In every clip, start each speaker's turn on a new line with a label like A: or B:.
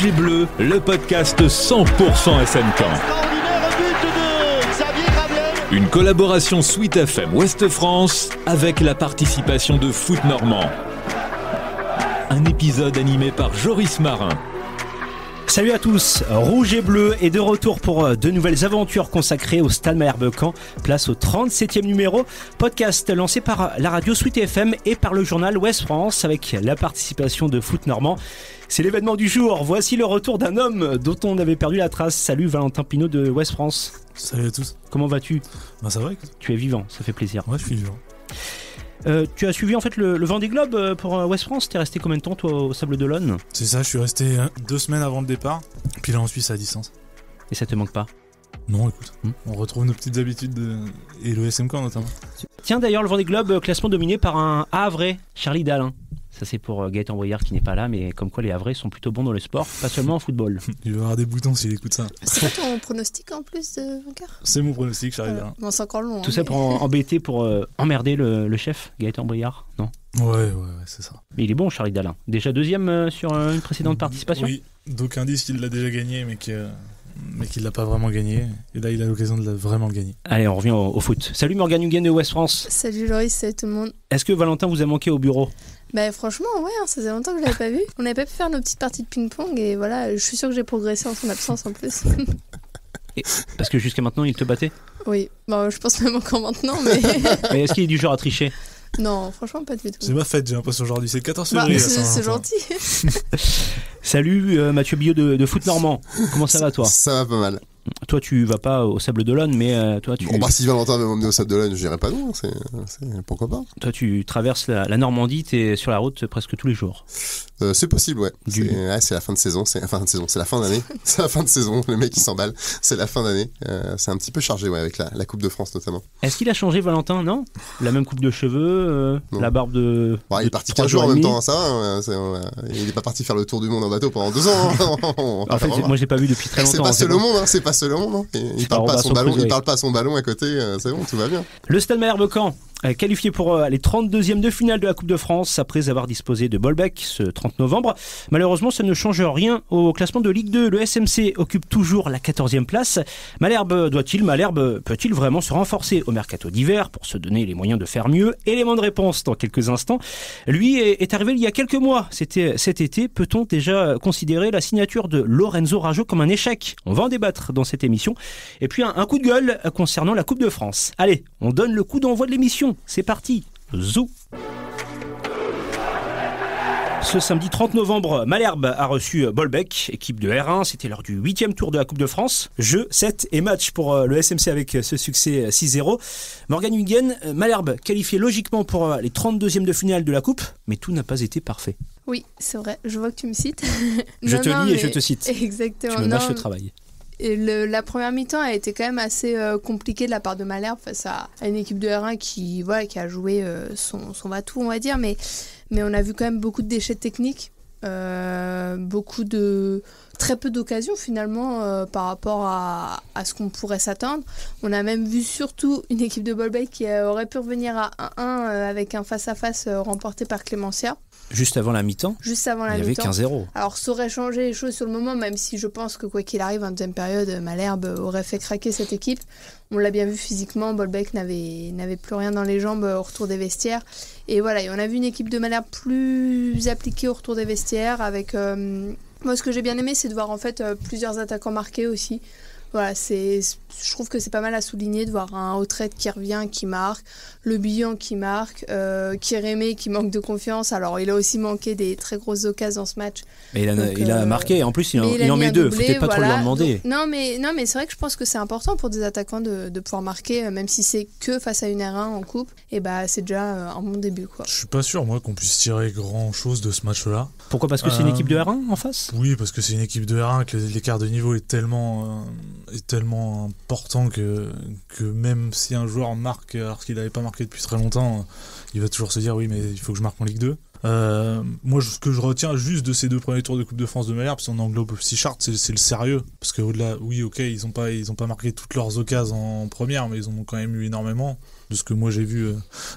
A: Rouge et Bleu, le podcast 100% SNK. Une collaboration Sweet FM Ouest France avec la participation de Foot Normand. Un épisode animé par Joris Marin.
B: Salut à tous, Rouge et Bleu est de retour pour de nouvelles aventures consacrées au Stade Malherbe-Caen. Place au 37e numéro, podcast lancé par la radio Sweet FM et par le journal Ouest France avec la participation de Foot Normand. C'est l'événement du jour, voici le retour d'un homme dont on avait perdu la trace. Salut Valentin Pinault de Ouest France.
C: Salut à tous.
B: Comment vas-tu ?
C: Ça va, écoute.
B: Tu es vivant, ça fait plaisir.
C: Ouais, je suis vivant.
B: Tu as suivi en fait le Vendée Globe pour Ouest France. T'es resté combien de temps toi au Sable d'Olonne ?
C: C'est ça, je suis resté 2 semaines avant le départ, puis là en Suisse à distance.
B: Et ça te manque pas ?
C: Non, écoute, on retrouve nos petites habitudes et le SMK notamment.
B: Tiens d'ailleurs, le Vendée Globe, classement dominé par un Havrais, Charlie Dalin. Ça c'est pour Gaëtan Brouillard qui n'est pas là, mais comme quoi les Havrais sont plutôt bons dans le sport, pas seulement en football.
C: Il va avoir des boutons s'il écoute ça.
D: C'est pas ton pronostic en plus de vainqueur ?
C: C'est mon pronostic, Charlie Dalin.
D: Bon, c'est encore long.
B: Tout ça pour embêter, pour emmerder le chef, Gaëtan Brouillard, non ?
C: Ouais, c'est ça.
B: Mais il est bon, Charlie Dalin. Déjà deuxième sur une précédente participation ?
C: Oui, d'aucuns disent qu'il l'a déjà gagné, mais qu'il l'a pas vraiment gagné. Et là, il a l'occasion de vraiment le gagner.
B: Allez, on revient au foot. Salut Morgane Huguen de Ouest France.
D: Salut Loris, salut tout le monde.
B: Est-ce que Valentin vous a manqué au bureau ?
D: Bah franchement, ouais, ça faisait longtemps que je l'avais pas vu. On n'avait pas pu faire nos petites parties de ping-pong et voilà, je suis sûre que j'ai progressé en son absence en plus.
B: Parce que jusqu'à maintenant, il te battait ?
D: Oui, bon, je pense même encore maintenant, mais...
B: Mais est-ce qu'il est du genre à tricher ?
D: Non, franchement, pas du tout.
C: C'est ma fête, j'ai l'impression aujourd'hui. C'est le 14 février.
D: C'est gentil.
B: Salut Mathieu Billot de Foot Normand. Comment ça va toi ?
E: Ça va pas mal.
B: Toi tu vas pas au Sable d'Olonne, mais toi tu...
E: Bon bah si Valentin veut m'emmener au Sable d'Olonne, je dirais pas non, c'est pourquoi pas.
B: Toi tu traverses la Normandie, t'es sur la route presque tous les jours.
E: C'est possible, ouais. C'est la fin de saison, c'est la fin d'année. C'est la fin de saison, le mec il s'emballe, c'est la fin d'année. C'est un petit peu chargé, ouais, avec la Coupe de France notamment.
B: Est-ce qu'il a changé Valentin, non ? La même coupe de cheveux, la barbe de...
E: Bon, il est parti 15 jours en même temps, ça va, il est pas parti faire le tour du monde en bateau pendant 2 ans.
B: En fait, moi je l'ai pas vu depuis très longtemps.
E: C'est pas seul au monde, c'est pas seul au monde. Il parle pas à son ballon à côté, c'est bon, tout va bien.
B: Le Stade Malherbe-Caen, qualifié pour les 32e de finale de la Coupe de France après avoir disposé de Bolbec ce 30 novembre. Malheureusement, ça ne change rien au classement de Ligue 2. Le SMC occupe toujours la 14e place. Malherbe peut-il vraiment se renforcer au mercato d'hiver pour se donner les moyens de faire mieux ? Élément de réponse dans quelques instants. Lui est arrivé il y a quelques mois. C'était cet été. Peut-on déjà considérer la signature de Lorenzo Rajo comme un échec ? On va en débattre dans cette émission. Et puis un coup de gueule concernant la Coupe de France. Allez, on donne le coup d'envoi de l'émission. C'est parti, zou. Ce samedi 30 novembre, Malherbe a reçu Bolbec, équipe de R1. C'était lors du 8e tour de la Coupe de France. Jeu, 7 et match pour le SMC avec ce succès 6-0. Morgane Huguen, Malherbe qualifié logiquement pour les 32e de finale de la Coupe, mais tout n'a pas été parfait.
D: Oui, c'est vrai, je vois que tu me cites.
B: Je te lis et je te cite.
D: Exactement.
B: Tu me mâches le travail.
D: Et la première mi-temps a été quand même assez compliquée de la part de Malherbe face à une équipe de R1 qui a joué son va-tout, on va dire, mais on a vu quand même beaucoup de déchets techniques, très peu d'occasions finalement par rapport à ce qu'on pourrait s'attendre. On a même vu surtout une équipe de Bolbec qui aurait pu revenir à 1-1 avec un face-à-face remporté par Clémencia.
B: Juste avant la mi-temps, il y avait 15-0.
D: Alors ça aurait changé les choses sur le moment, même si je pense que quoi qu'il arrive, en deuxième période, Malherbe aurait fait craquer cette équipe. On l'a bien vu physiquement, Bolbec n'avait plus rien dans les jambes au retour des vestiaires. Et voilà, et on a vu une équipe de Malherbe plus appliquée au retour des vestiaires. Avec, moi, ce que j'ai bien aimé, c'est de voir en fait plusieurs attaquants marqués aussi. Voilà, je trouve que c'est pas mal à souligner de voir un Autrette qui revient, qui marque, Le Bihan qui marque, Kérémé qui manque de confiance. Alors, il a aussi manqué des très grosses occasions dans ce match.
B: Mais il a marqué, en plus il en met 2, faut peut-être pas trop lui en demander.
D: Non, mais c'est vrai que je pense que c'est important pour des attaquants de pouvoir marquer, même si c'est que face à une R1 en coupe, et bah c'est déjà un bon début, quoi.
C: Je suis pas sûr, moi, qu'on puisse tirer grand-chose de ce match-là.
B: Pourquoi ? Parce que c'est une équipe de R1 en face ?
C: Oui, parce que c'est une équipe de R1, que l'écart de niveau est tellement important que même si un joueur marque alors qu'il n'avait pas marqué depuis très longtemps, il va toujours se dire oui mais il faut que je marque en Ligue 2. Moi, ce que je retiens juste de ces 2 premiers tours de Coupe de France de Malherbe, si on englobe aussi Chartres, c'est le sérieux. Parce qu'au-delà, oui, ok, ils ont pas marqué toutes leurs occasions en première, mais ils en ont quand même eu énormément, de ce que moi j'ai vu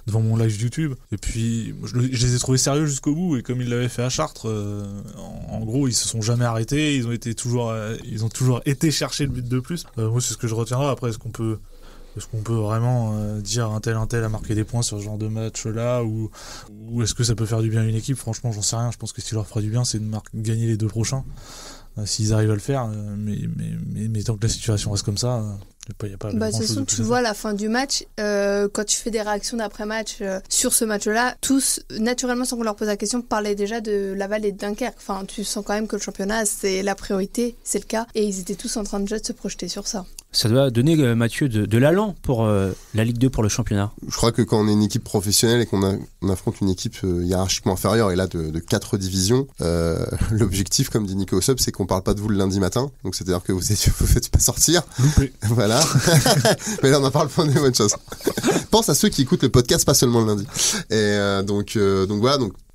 C: devant mon live YouTube. Et puis, je les ai trouvés sérieux jusqu'au bout, et comme ils l'avaient fait à Chartres, en gros, ils se sont jamais arrêtés, ils ont toujours été chercher le but de plus. Moi, c'est ce que je retiendrai. Après, est-ce qu'on peut vraiment dire un tel a marqué des points sur ce genre de match-là, ou est-ce que ça peut faire du bien à une équipe? Franchement, j'en sais rien. Je pense que ce qui leur fera du bien, c'est de gagner les 2 prochains, s'ils arrivent à le faire. Mais tant que la situation reste comme ça, il n'y a pas
D: de toute façon, tu vois, à la fin du match, quand tu fais des réactions d'après-match sur ce match-là, tous, naturellement, sans qu'on leur pose la question, parlaient déjà de Laval et de Dunkerque. Enfin, tu sens quand même que le championnat, c'est la priorité, c'est le cas. Et ils étaient tous en train déjà de se projeter sur ça.
B: Ça doit donner, Mathieu, de l'allant pour la Ligue 2, pour le championnat.
E: Je crois que quand on est une équipe professionnelle et qu'on affronte une équipe hiérarchiquement inférieure, et là de 4 divisions, l'objectif, comme dit Nico Sub, c'est qu'on parle pas de vous le lundi matin. Donc c'est-à-dire que vous faites pas sortir.
C: Loupé.
E: Voilà. Mais là, on en parle pour une bonne chose. Pense à ceux qui écoutent le podcast, pas seulement le lundi. Et donc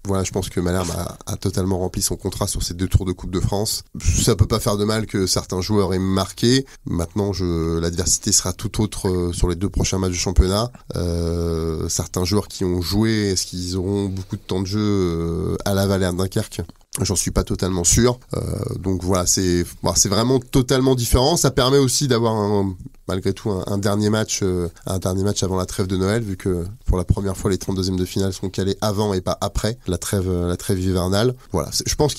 E: voilà, je pense que Malherbe a totalement rempli son contrat sur ces 2 tours de Coupe de France. Ça peut pas faire de mal que certains joueurs aient marqué. Maintenant, l'adversité sera tout autre sur les 2 prochains matchs du championnat. Certains joueurs qui ont joué, est-ce qu'ils auront beaucoup de temps de jeu à Laval et à Dunkerque? J'en suis pas totalement sûr. Donc voilà, c'est vraiment totalement différent. Ça permet aussi d'avoir malgré tout un dernier match avant la trêve de Noël, vu que pour la première fois les 32e de finale sont calés avant et pas après la trêve hivernale. Voilà, je pense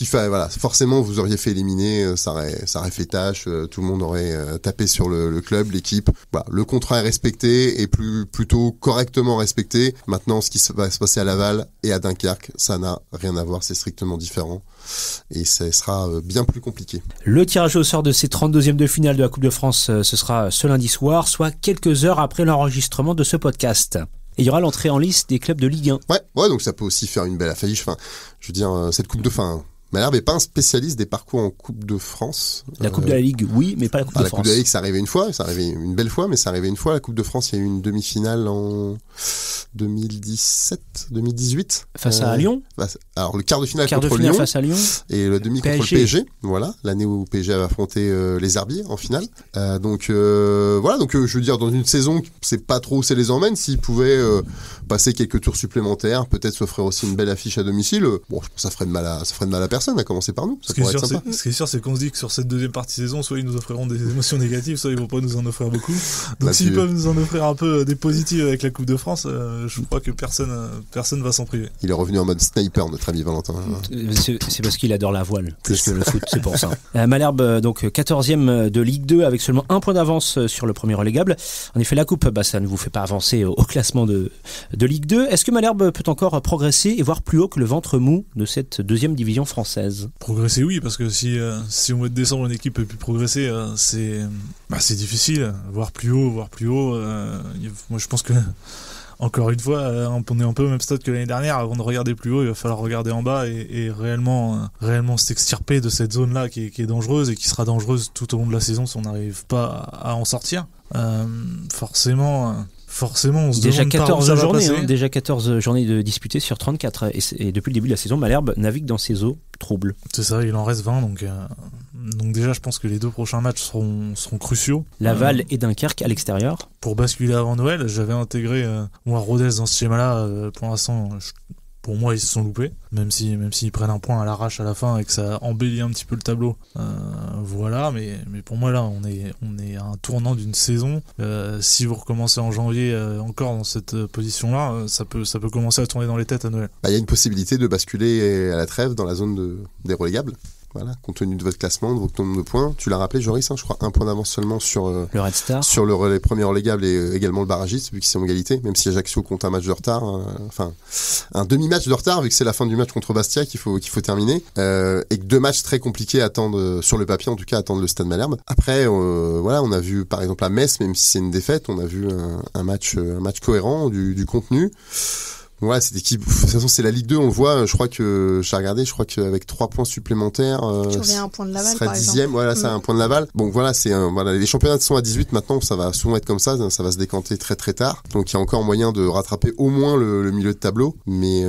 E: forcément vous auriez fait éliminer, ça aurait fait tâche, tout le monde aurait tapé sur le club, l'équipe. Voilà, le contrat est respecté et plutôt correctement respecté. Maintenant, ce qui va se passer à Laval et à Dunkerque, ça n'a rien à voir, c'est strictement différent. Et ça sera bien plus compliqué.
B: Le tirage au sort de ces 32e de finale de la Coupe de France, ce sera ce lundi soir, soit quelques heures après l'enregistrement de ce podcast. Et il y aura l'entrée en liste des clubs de Ligue 1.
E: Ouais, donc ça peut aussi faire une belle affiche. Enfin, je veux dire, cette Coupe de fin. Malherbe n'est pas un spécialiste des parcours en Coupe de France.
B: La Coupe de la Ligue, oui, mais pas la Coupe de France.
E: La Coupe de la Ligue, ça arrivait une fois, ça arrivait une belle fois, mais ça arrivait une fois. La Coupe de France, il y a eu une demi-finale en 2018.
B: Face à Lyon.
E: Alors, le quart de finale contre Lyon.
B: Face à Lyon.
E: Et le demi contre le PSG. Voilà, l'année où le PSG avait affronté les Herbiers en finale. Donc je veux dire, dans une saison, c'est pas trop où c'est les emmène. S'ils pouvaient passer quelques tours supplémentaires, peut-être s'offrir aussi une belle affiche à domicile. Bon, je pense que ça ferait de mal à personne, à commencer par nous.
C: Ce qui est sûr, c'est qu'on se dit que sur cette deuxième partie de saison, soit ils nous offriront des émotions négatives, soit ils vont pas nous en offrir beaucoup. Donc s'ils peuvent nous en offrir un peu des positives avec la Coupe de France, je crois que personne va s'en priver.
E: Il est revenu en mode sniper, notre ami Valentin.
B: C'est parce qu'il adore la voile, plus que le foot, c'est pour ça. Malherbe, donc 14e de Ligue 2, avec seulement 1 point d'avance sur le premier relégable. En effet, la Coupe, ça ne vous fait pas avancer au classement de Ligue 2. Est-ce que Malherbe peut encore progresser et voir plus haut que le ventre mou de cette 2e division française?
C: Progresser, oui, parce que si au mois de décembre une équipe peut plus progresser, c'est difficile. Voir plus haut. Moi, je pense que encore une fois, on est un peu au même stade que l'année dernière. Avant de regarder plus haut, il va falloir regarder en bas et réellement s'extirper de cette zone-là qui est dangereuse et qui sera dangereuse tout au long de la saison si on n'arrive pas à en sortir. Forcément, on se
B: déjà
C: demande
B: 14 journées, déjà 14 journées de disputées sur 34. Et depuis le début de la saison, Malherbe navigue dans ses eaux troubles.
C: C'est ça, il en reste 20. Donc déjà, je pense que les 2 prochains matchs seront cruciaux.
B: Laval et Dunkerque à l'extérieur.
C: Pour basculer avant Noël, j'avais intégré Rodez dans ce schéma-là. Pour l'instant, pour moi, ils se sont loupés. Même s'ils prennent un point à l'arrache à la fin et que ça embellit un petit peu le tableau. Voilà, mais pour moi, là, on est à un tournant d'une saison. Si vous recommencez en janvier encore dans cette position-là, ça peut commencer à tourner dans les têtes à Noël.
E: Il y a une possibilité de basculer à la trêve dans la zone des relégables. Voilà, compte tenu de votre classement, de votre nombre de points. Tu l'as rappelé, Joris, je crois 1 point d'avance seulement sur
B: le Red Star,
E: sur les premiers relégables et également le barragiste, vu qu'ils sont en égalité, même si Ajaccio compte un match de retard, un demi-match de retard, vu que c'est la fin du match contre Bastia qu'il faut terminer, et que 2 matchs très compliqués attendent, sur le papier en tout cas, attendent le Stade Malherbe. Après, on a vu par exemple à Metz, même si c'est une défaite, on a vu un match cohérent, du contenu. Ouais, cette équipe, de toute façon, c'est la Ligue 2, on le voit. Je crois qu'avec 3 points supplémentaires,
D: tu reviens à un point de Laval,
E: serait
D: par
E: 10e.
D: exemple.
E: Voilà, c'est un point de Laval. Donc voilà, les championnats sont à 18 maintenant, ça va souvent être comme ça va se décanter très très tard. Donc il y a encore moyen de rattraper au moins le milieu de tableau. Mais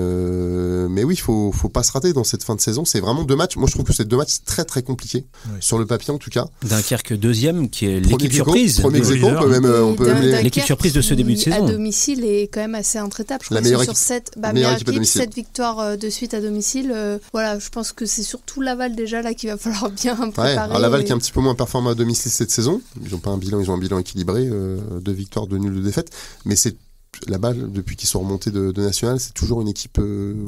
E: oui, faut pas se rater dans cette fin de saison. C'est vraiment 2 matchs. Moi, je trouve que c'est 2 matchs très très compliqués. Oui. Sur le papier, en tout cas.
B: Dunkerque 2e, qui est l'équipe surprise.
E: Premier ex-aequo, on peut même
B: l'équipe surprise de ce début de saison.
D: À domicile est quand même assez intraitable. Je crois
E: la meilleure équipe.
D: Sur 7 victoires de suite à domicile. Voilà, je pense que c'est surtout Laval déjà là qu'il va falloir bien préparer.
E: Alors Laval qui est un petit peu moins performant à domicile cette saison. Ils ont un bilan équilibré, 2 victoires, 2 nuls, 2 défaites. Mais c'est Laval, depuis qu'ils sont remontés de National, c'est toujours une équipe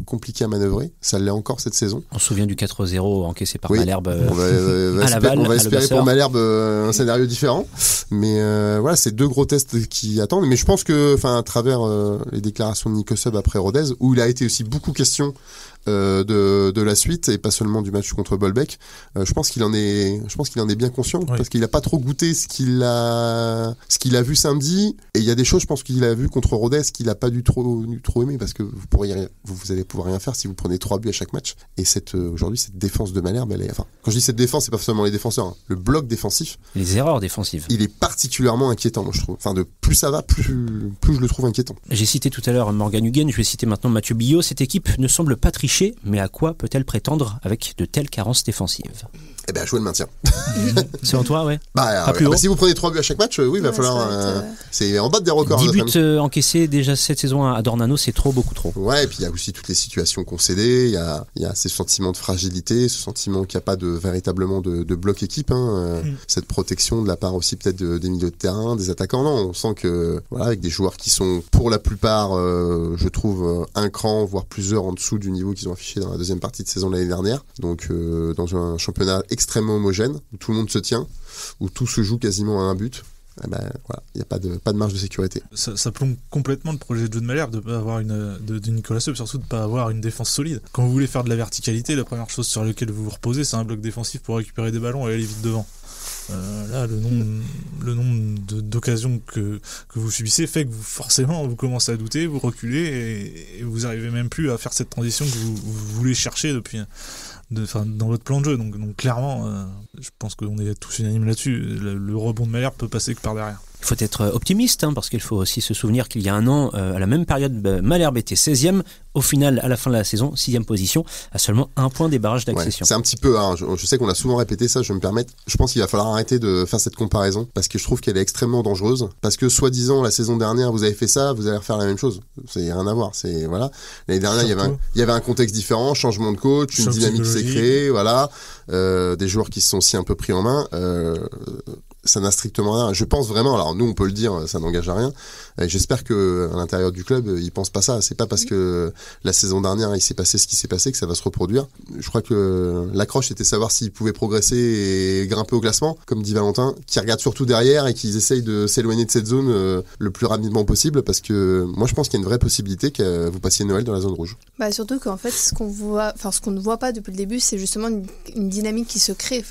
E: compliquée à manœuvrer. Ça l'est encore cette saison.
B: On se souvient du 4-0 encaissé par Malherbe
E: à Laval. On va espérer pour Malherbe un scénario différent. Mais voilà, c'est 2 gros tests qui attendent. Mais je pense que, à travers les déclarations de Nico Sub après Rodez, où il a été aussi beaucoup question de la suite et pas seulement du match contre Bolbec, je pense qu'il en est bien conscient, oui. Parce qu'il a pas trop goûté ce qu'il a vu samedi, et il y a des choses, je pense, qu'il a vu contre Rodez qu'il a pas du trop aimé, parce que vous allez pouvoir rien faire si vous prenez 3 buts à chaque match. Et aujourd'hui cette défense de Malherbe, quand je dis cette défense, c'est pas seulement les défenseurs, le bloc défensif,
B: les erreurs défensives,
E: il est particulièrement inquiétant, moi je trouve. De plus ça va, plus je le trouve inquiétant.
B: J'ai cité tout à l'heure Morgan Huguen, je vais citer maintenant Mathieu Billot. Cette équipe ne semble pas tricher, mais à quoi peut-elle prétendre avec de telles carences défensives?
E: Jouer le maintien.
B: Selon toi, ouais.
E: Si vous prenez 3 buts à chaque match, oui, il va falloir. C'est en bas des records.
B: 10 buts encaissés déjà cette saison à Dornano, c'est beaucoup trop.
E: Ouais, et puis il y a aussi toutes les situations concédées. Il y a ces sentiments de fragilité, ce sentiment qu'il n'y a pas véritablement de bloc équipe. Cette protection de la part aussi peut-être des milieux de terrain, des attaquants. Non, on sent que avec des joueurs qui sont pour la plupart, je trouve, un cran, voire plusieurs en dessous du niveau qu'ils ont affiché dans la deuxième partie de saison de l'année dernière. Donc dans un championnat extrêmement homogène, où tout le monde se tient, où tout se joue quasiment à un but. Il n'y a pas de marge de sécurité.
C: Ça plombe complètement le projet de jeu de Malherbe de pas avoir de Nicolas Sub, surtout de pas avoir une défense solide. Quand vous voulez faire de la verticalité, la première chose sur laquelle vous vous reposez, c'est un bloc défensif pour récupérer des ballons et aller vite devant. Là, le nombre d'occasions que vous subissez fait que vous commencez à douter, vous reculez et vous arrivez même plus à faire cette transition que vous voulez chercher dans votre plan de jeu. Donc clairement, je pense qu'on est tous unanimes là-dessus. Le rebond de Malherbe peut passer que par derrière.
B: Il faut être optimiste, parce qu'il faut aussi se souvenir qu'il y a un an, à la même période, Malherbe était 16e. Au final, à la fin de la saison, 6e position, à seulement 1 point des barrages d'accession.
E: Ouais, c'est un petit peu, je sais qu'on a souvent répété ça, je me permets. Je pense qu'il va falloir arrêter de faire cette comparaison, parce que je trouve qu'elle est extrêmement dangereuse. Parce que soi-disant, la saison dernière, vous avez fait ça, vous allez refaire la même chose. C'est rien à voir. L'année dernière, il y avait un contexte différent, changement de coach, une dynamique qui s'est créée, des joueurs qui se sont aussi un peu pris en main. Ça n'a strictement rien. Je pense vraiment, alors nous on peut le dire, ça n'engage à rien. Et j'espère que à l'intérieur du club, ils pensent pas ça. C'est pas parce que la saison dernière il s'est passé ce qui s'est passé que ça va se reproduire. Je crois que l'accroche c'était savoir s'ils pouvaient progresser et grimper au classement, comme dit Valentin, qui regardent surtout derrière et qu'ils essayent de s'éloigner de cette zone le plus rapidement possible, parce que moi je pense qu'il y a une vraie possibilité que vous passiez Noël dans la zone rouge.
D: Surtout qu'en fait ce qu'on ne voit pas depuis le début, c'est justement une dynamique qui se crée.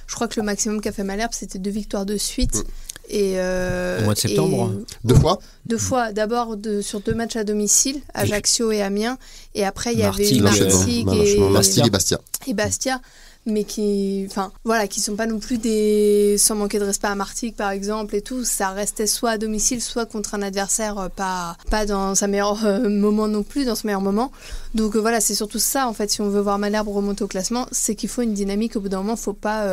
D: Je crois que le maximum qu'a fait Malherbe, c'était 2 victoires de suite. Et,
B: au mois de septembre.
E: 2 fois.
D: 2 fois. D'abord sur 2 matchs à domicile, Ajaccio et Amiens. Et après, il y avait
E: Martigues
D: et Bastia. Mais qui sont pas non plus sans manquer de respect à Martigues par exemple et tout, ça restait soit à domicile, soit contre un adversaire pas dans sa meilleure moment non plus, dans son meilleur moment. Donc c'est surtout ça en fait, si on veut voir Malherbe remonter au classement, c'est qu'il faut une dynamique. Au bout d'un moment, faut pas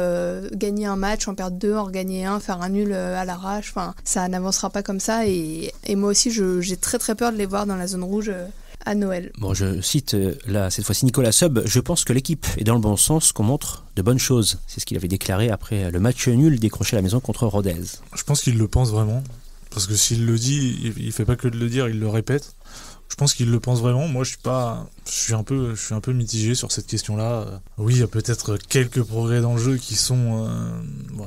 D: gagner un match, en perdre 2, en gagner 1, faire un nul à l'arrache. Ça n'avancera pas comme ça, et moi aussi j'ai très très peur de les voir dans la zone rouge à Noël.
B: Bon, je cite là cette fois-ci Nicolas Sub. Je pense que l'équipe est dans le bon sens, qu'on montre de bonnes choses. C'est ce qu'il avait déclaré après le match nul décroché à la maison contre Rodez.
C: Je pense qu'il le pense vraiment, parce que s'il le dit, il fait pas que de le dire, il le répète. Je pense qu'il le pense vraiment. Moi, je suis un peu mitigé sur cette question-là. Oui, il y a peut-être quelques progrès dans le jeu qui sont,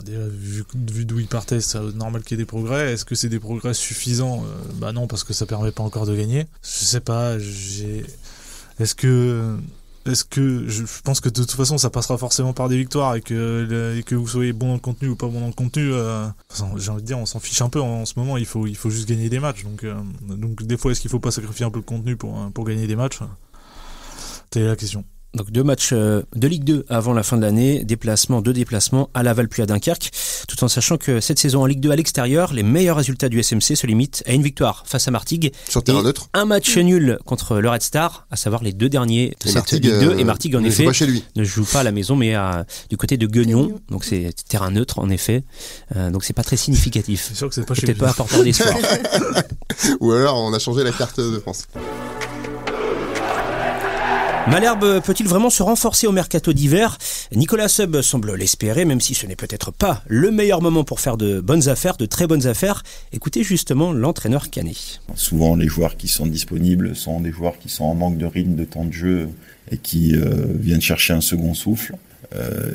C: déjà vu d'où il partait, c'est normal qu'il y ait des progrès. Est-ce que c'est des progrès suffisants ? Non, parce que ça permet pas encore de gagner. Je sais pas. Est-ce que est-ce que je pense que de toute façon ça passera forcément par des victoires et que vous soyez bon dans le contenu ou pas bon dans le contenu, j'ai envie de dire on s'en fiche un peu en ce moment, il faut juste gagner des matchs, donc des fois est-ce qu'il faut pas sacrifier un peu le contenu pour gagner des matchs, c'est la question.
B: Donc 2 matchs de Ligue 2 avant la fin de l'année, deux déplacements à Laval puis à Dunkerque, tout en sachant que cette saison en Ligue 2 à l'extérieur, les meilleurs résultats du SMC se limitent à une victoire face à Martigues
E: sur terrain neutre,
B: un match nul contre le Red Star, à savoir les 2 derniers de cette
E: Martigues,
B: Ligue 2, et Martigues en effet
E: ne
B: joue pas à la maison mais du côté de Guignon, donc c'est terrain neutre en effet, donc c'est pas très significatif.
C: C'est sûr que c'est pas chez
B: peut-être pas apporteur d'espoir.
E: Ou alors on a changé la carte de France.
B: Malherbe peut-il vraiment se renforcer au mercato d'hiver ? Nicolas Seub semble l'espérer, même si ce n'est peut-être pas le meilleur moment pour faire de bonnes affaires, de très bonnes affaires. Écoutez justement l'entraîneur Canet.
F: Souvent, les joueurs qui sont disponibles sont des joueurs qui sont en manque de rythme, de temps de jeu et qui viennent chercher un second souffle.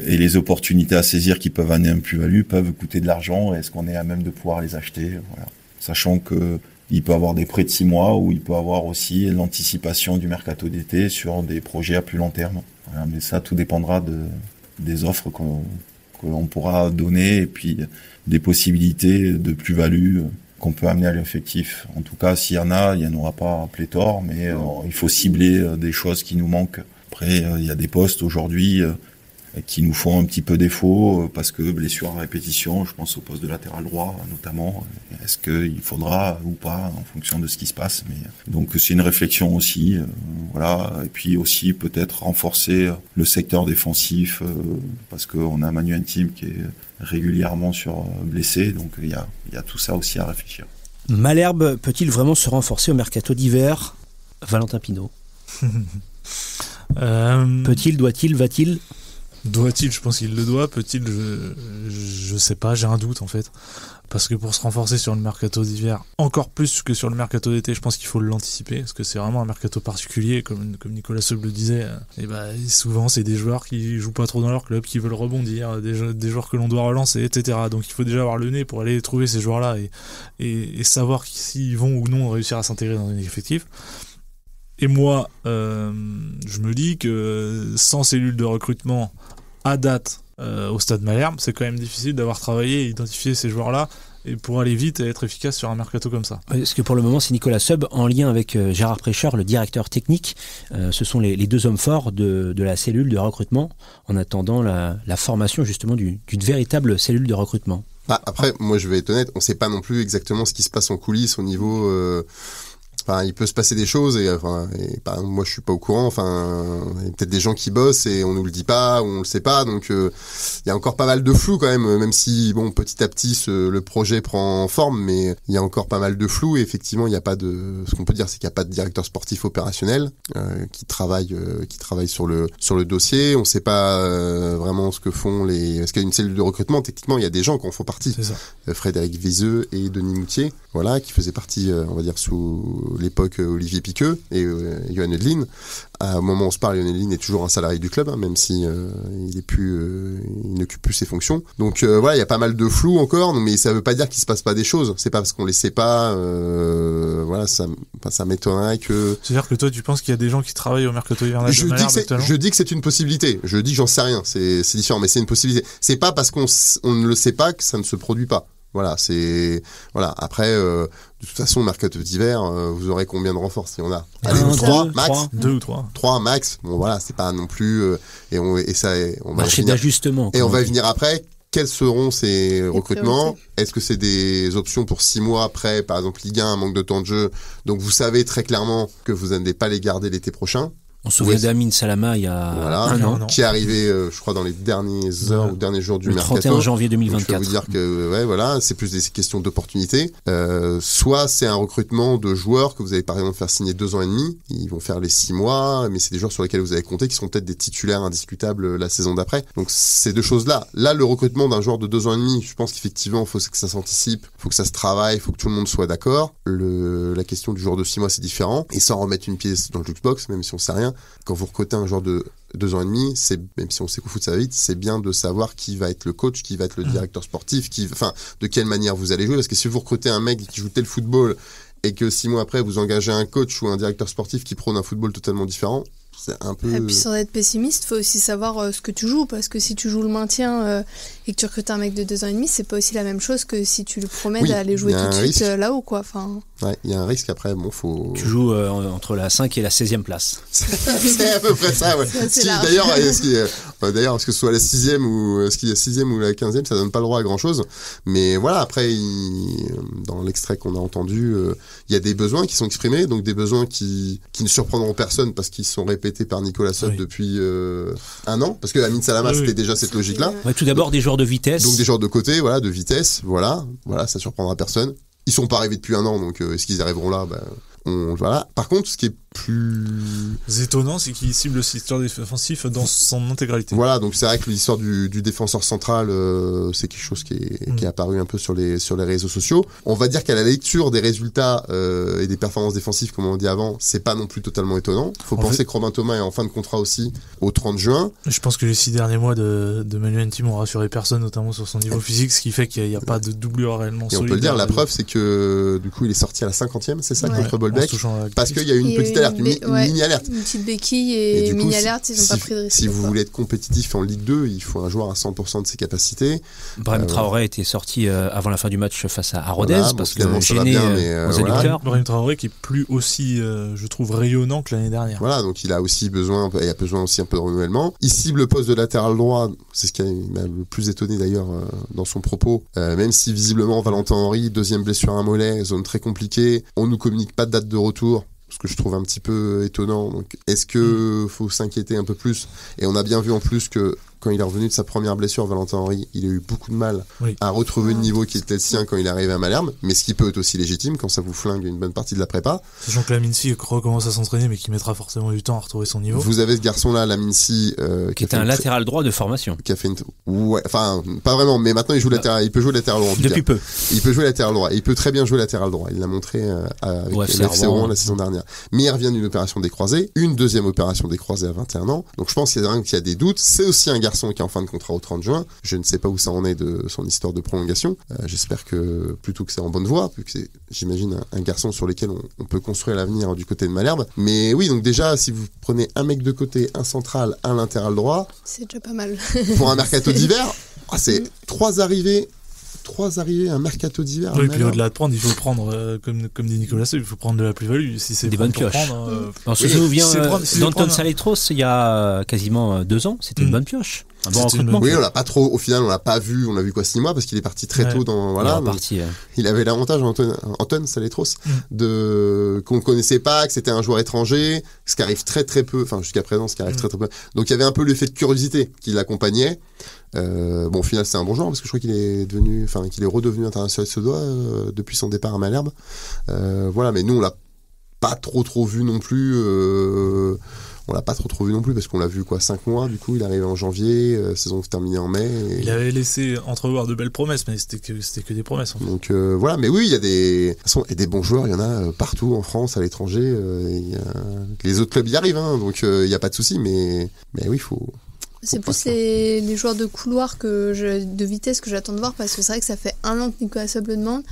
F: Et les opportunités à saisir qui peuvent amener un plus-value peuvent coûter de l'argent. Est-ce qu'on est à même de pouvoir les acheter ? Voilà. Sachant que il peut avoir des prêts de 6 mois ou il peut avoir aussi l'anticipation du mercato d'été sur des projets à plus long terme. Voilà, mais ça, tout dépendra des offres qu'on pourra donner et puis des possibilités de plus-value qu'on peut amener à l'effectif. En tout cas, s'il y en a, il n'y en aura pas pléthore, mais il faut cibler des choses qui nous manquent. Après, il y a des postes aujourd'hui qui nous font un petit peu défaut parce que blessure à répétition, je pense au poste de latéral droit notamment. Est-ce qu'il faudra ou pas en fonction de ce qui se passe, mais donc c'est une réflexion aussi, voilà. Et puis aussi peut-être renforcer le secteur défensif parce qu'on a Manu Intime qui est régulièrement blessé, donc il y a tout ça aussi à réfléchir.
B: Malherbe peut-il vraiment se renforcer au mercato d'hiver ? Valentin Pinault. Peut-il, doit-il, va-t-il ?
C: Doit-il ? Je pense qu'il le doit. Peut-il ? Je sais pas, j'ai un doute en fait. Parce que pour se renforcer sur le mercato d'hiver, encore plus que sur le mercato d'été, je pense qu'il faut l'anticiper. Parce que c'est vraiment un mercato particulier, comme Nicolas Seub le disait. Et souvent, c'est des joueurs qui jouent pas trop dans leur club, qui veulent rebondir, des joueurs que l'on doit relancer, etc. Donc il faut déjà avoir le nez pour aller trouver ces joueurs-là et savoir s'ils vont ou non réussir à s'intégrer dans un effectif. Et moi, je me dis que sans cellule de recrutement à date au Stade Malherbe, c'est quand même difficile d'avoir travaillé et identifié ces joueurs-là et pour aller vite et être efficace sur un mercato comme ça.
B: Parce que pour le moment, c'est Nicolas Seub en lien avec Gérard Prêcheur, le directeur technique. Ce sont les 2 hommes forts de la cellule de recrutement en attendant la formation justement d'une véritable cellule de recrutement.
E: Après, moi je vais être honnête, on ne sait pas non plus exactement ce qui se passe en coulisses au niveau... Enfin, il peut se passer des choses et par exemple, moi je suis pas au courant. Enfin, il y a peut-être des gens qui bossent et on nous le dit pas ou on le sait pas. Donc il y a encore pas mal de flou quand même si petit à petit le projet prend forme, mais il y a encore pas mal de flou et effectivement il y a pas de, ce qu'on peut dire c'est qu'il y a pas de directeur sportif opérationnel qui travaille sur le dossier. On sait pas vraiment ce que font parce qu'il y a une cellule de recrutement. Techniquement il y a des gens qui en font partie.
C: C'est ça.
E: Frédéric Viseux et Denis Moutier, voilà, qui faisaient partie on va dire sous l'époque Olivier Piqueux et Johan Edlin. Au moment où on se parle, Johan Edlin est toujours un salarié du club, même si il n'occupe plus ses fonctions. Donc voilà, il y a pas mal de flou encore, mais ça veut pas dire qu'il se passe pas des choses. C'est pas parce qu'on les sait pas. Voilà, ça m'étonnerait que.
C: C'est-à-dire que toi, tu penses qu'il y a des gens qui travaillent au mercato hivernal de Malherbe actuellement ?
E: Je dis que c'est une possibilité. Je dis que j'en sais rien. C'est différent, mais c'est une possibilité. C'est pas parce qu'on ne le sait pas que ça ne se produit pas. Voilà, après, de toute façon, mercato d'hiver, vous aurez combien de renforts si on a ? Allez, 3 max.
C: 2 ou 3.
E: 3 max. Bon, voilà, c'est pas non plus. On va
B: marché d'ajustement.
E: Et on va y venir après. Quels seront ces recrutements ? Est-ce que c'est des options pour 6 mois après, par exemple Ligue 1, manque de temps de jeu, donc vous savez très clairement que vous n'allez pas les garder l'été prochain ?
B: On se souvient d'Amine Salama il y a un an.
E: Qui est arrivé, je crois, dans les dernières heures ou derniers jours du mercato. Le
B: 31 janvier 2024.
E: Donc, je peux vous dire que, voilà, c'est plus des questions d'opportunité. Soit c'est un recrutement de joueurs que vous allez par exemple faire signer 2 ans et demi. Ils vont faire les 6 mois, mais c'est des joueurs sur lesquels vous avez compté qui sont peut-être des titulaires indiscutables la saison d'après. Donc, ces 2 choses-là. Là, le recrutement d'un joueur de 2 ans et demi, je pense qu'effectivement, il faut que ça s'anticipe, il faut que ça se travaille, il faut que tout le monde soit d'accord. La question du joueur de 6 mois, c'est différent. Et sans remettre une pièce dans le jukebox, même si on sait rien, quand vous recrutez un joueur de 2 ans et demi, même si on sait qu'au foot ça va vite, c'est bien de savoir qui va être le coach, qui va être le directeur sportif, de quelle manière vous allez jouer. Parce que si vous recrutez un mec qui joue tel football et que 6 mois après vous engagez un coach ou un directeur sportif qui prône un football totalement différent, c'est un peu...
D: Et puis sans être pessimiste, faut aussi savoir ce que tu joues, parce que si tu joues le maintien et que tu recrutes un mec de 2 ans et demi, c'est pas aussi la même chose que si tu le promets d'aller jouer tout de suite là-haut, quoi. Enfin...
E: Ouais, il y a un risque après, bon, faut...
B: Tu joues entre la 5 et la 16e place.
E: C'est à peu près ça, ouais. D'ailleurs, est-ce que ce soit la 6e ou la 15e, ça donne pas le droit à grand-chose. Mais voilà, après, dans l'extrait qu'on a entendu, il y a des besoins qui sont exprimés, donc des besoins qui ne surprendront personne parce qu'ils sont répétés par Nicolas Sot depuis 1 an. Parce que Amin Salama, c'était déjà cette logique-là.
B: Ouais, tout d'abord, des joueurs de vitesse.
E: Donc des joueurs de côté, voilà, de vitesse, voilà, ça surprendra personne. Ils sont pas arrivés depuis 1 an, donc est-ce qu'ils arriveront là? Voilà. Par contre, ce qui est plus
C: étonnant, c'est qu'il cible le secteur défensif dans son intégralité.
E: Voilà, donc c'est vrai que l'histoire du défenseur central, c'est quelque chose qui est apparu un peu sur les réseaux sociaux. On va dire qu'à la lecture des résultats et des performances défensives, comme on dit avant, c'est pas non plus totalement étonnant. Faut penser que Robin Thomas est en fin de contrat aussi au 30 juin.
C: Je pense que les 6 derniers mois de Manuel Ntime ont rassuré personne, notamment sur son niveau physique, ce qui fait qu'il n'y a pas de doublure réellement solide.
E: Et on peut le dire, la preuve, c'est que du coup, il est sorti à la 50e, c'est ça, contre Bolbec, parce qu'il y a eu une petite alerte, une mini-alerte.
D: Une petite béquille et une mini-alerte, ils n'ont pas pris de risque.
E: Si vous voulez être compétitif en Ligue 2, il faut un joueur à 100% de ses capacités.
B: Brahim Traoré était sorti avant la fin du match face à Rodez, parce que gêné aux adducteurs.
C: Brahim Traoré qui est plus aussi, je trouve, rayonnant que l'année dernière.
E: Voilà, donc il a besoin aussi un peu de renouvellement. Il cible le poste de latéral droit, c'est ce qui m'a le plus étonné d'ailleurs dans son propos, même si visiblement Valentin Henry, 2e blessure à un mollet, zone très compliquée, on nous communique pas de date de retour, ce que je trouve un petit peu étonnant. Donc est-ce que faut s'inquiéter un peu plus? Et on a bien vu en plus que quand il est revenu de sa première blessure, Valentin Henry, il a eu beaucoup de mal à retrouver le niveau qui était le sien quand il est arrivé à Malherbe, mais ce qui peut être aussi légitime quand ça vous flingue une bonne partie de la prépa.
C: Sachant que Lamincy recommence à s'entraîner, mais qui mettra forcément du temps à retrouver son niveau.
E: Vous avez ce garçon-là, Lamincy,
B: qui est un latéral droit de formation.
E: Qui a fait ouais, enfin, pas vraiment, mais maintenant il peut jouer latéral droit.
B: Depuis peu.
E: Il peut jouer latéral droit. Il peut très bien jouer latéral droit. Il l'a montré avec l'FC Rouen la saison dernière. Mais il revient d'une opération des croisés, une deuxième opération des croisés à 21 ans. Donc je pense qu'il y a des doutes. C'est aussi un garçon qui est en fin de contrat au 30 juin. Je ne sais pas où ça en est de son histoire de prolongation. J'espère que plutôt que c'est en bonne voie, vu que c'est, j'imagine, un garçon sur lequel on peut construire l'avenir du côté de Malherbe. Mais oui, donc déjà, si vous prenez un mec de côté, un central, un latéral droit,
D: c'est déjà pas mal.
E: Pour un mercato d'hiver, c'est 3 arrivées, un mercato d'hiver.
C: Oui, puis au-delà de prendre, il faut prendre, comme dit Nicolas, il faut prendre de la plus-value. Si c'est
B: des bonnes pioches. On se souvient d'Anton Saletros il y a quasiment 2 ans, c'était une bonne pioche. Un bon recrutement.
E: Oui, au final, on l'a pas vu, on l'a vu 6 mois parce qu'il est parti très tôt il avait l'avantage, Anton Saletros, qu'on connaissait pas, que c'était un joueur étranger, ce qui arrive très très peu, enfin jusqu'à présent, ce qui arrive très très peu. Donc il y avait un peu l'effet de curiosité qui l'accompagnait. Au final, c'est un bon joueur parce que je crois qu'il est redevenu international suédois depuis son départ à Malherbe. Voilà, mais nous, on l'a pas trop vu non plus. On l'a pas trop vu non plus parce qu'on l'a vu 5 mois, du coup il est arrivé en janvier, saison terminée en mai.
C: Il avait laissé entrevoir de belles promesses, mais c'était que des promesses. En fait.
E: Donc voilà, mais oui, il y a des bons joueurs, il y en a partout en France, à l'étranger, les autres clubs y arrivent, donc il n'y a pas de souci, mais oui, il faut...
D: C'est plus les joueurs de couloir de vitesse que j'attends de voir, parce que c'est vrai que ça fait 1 an que Nicolas Sot le demande.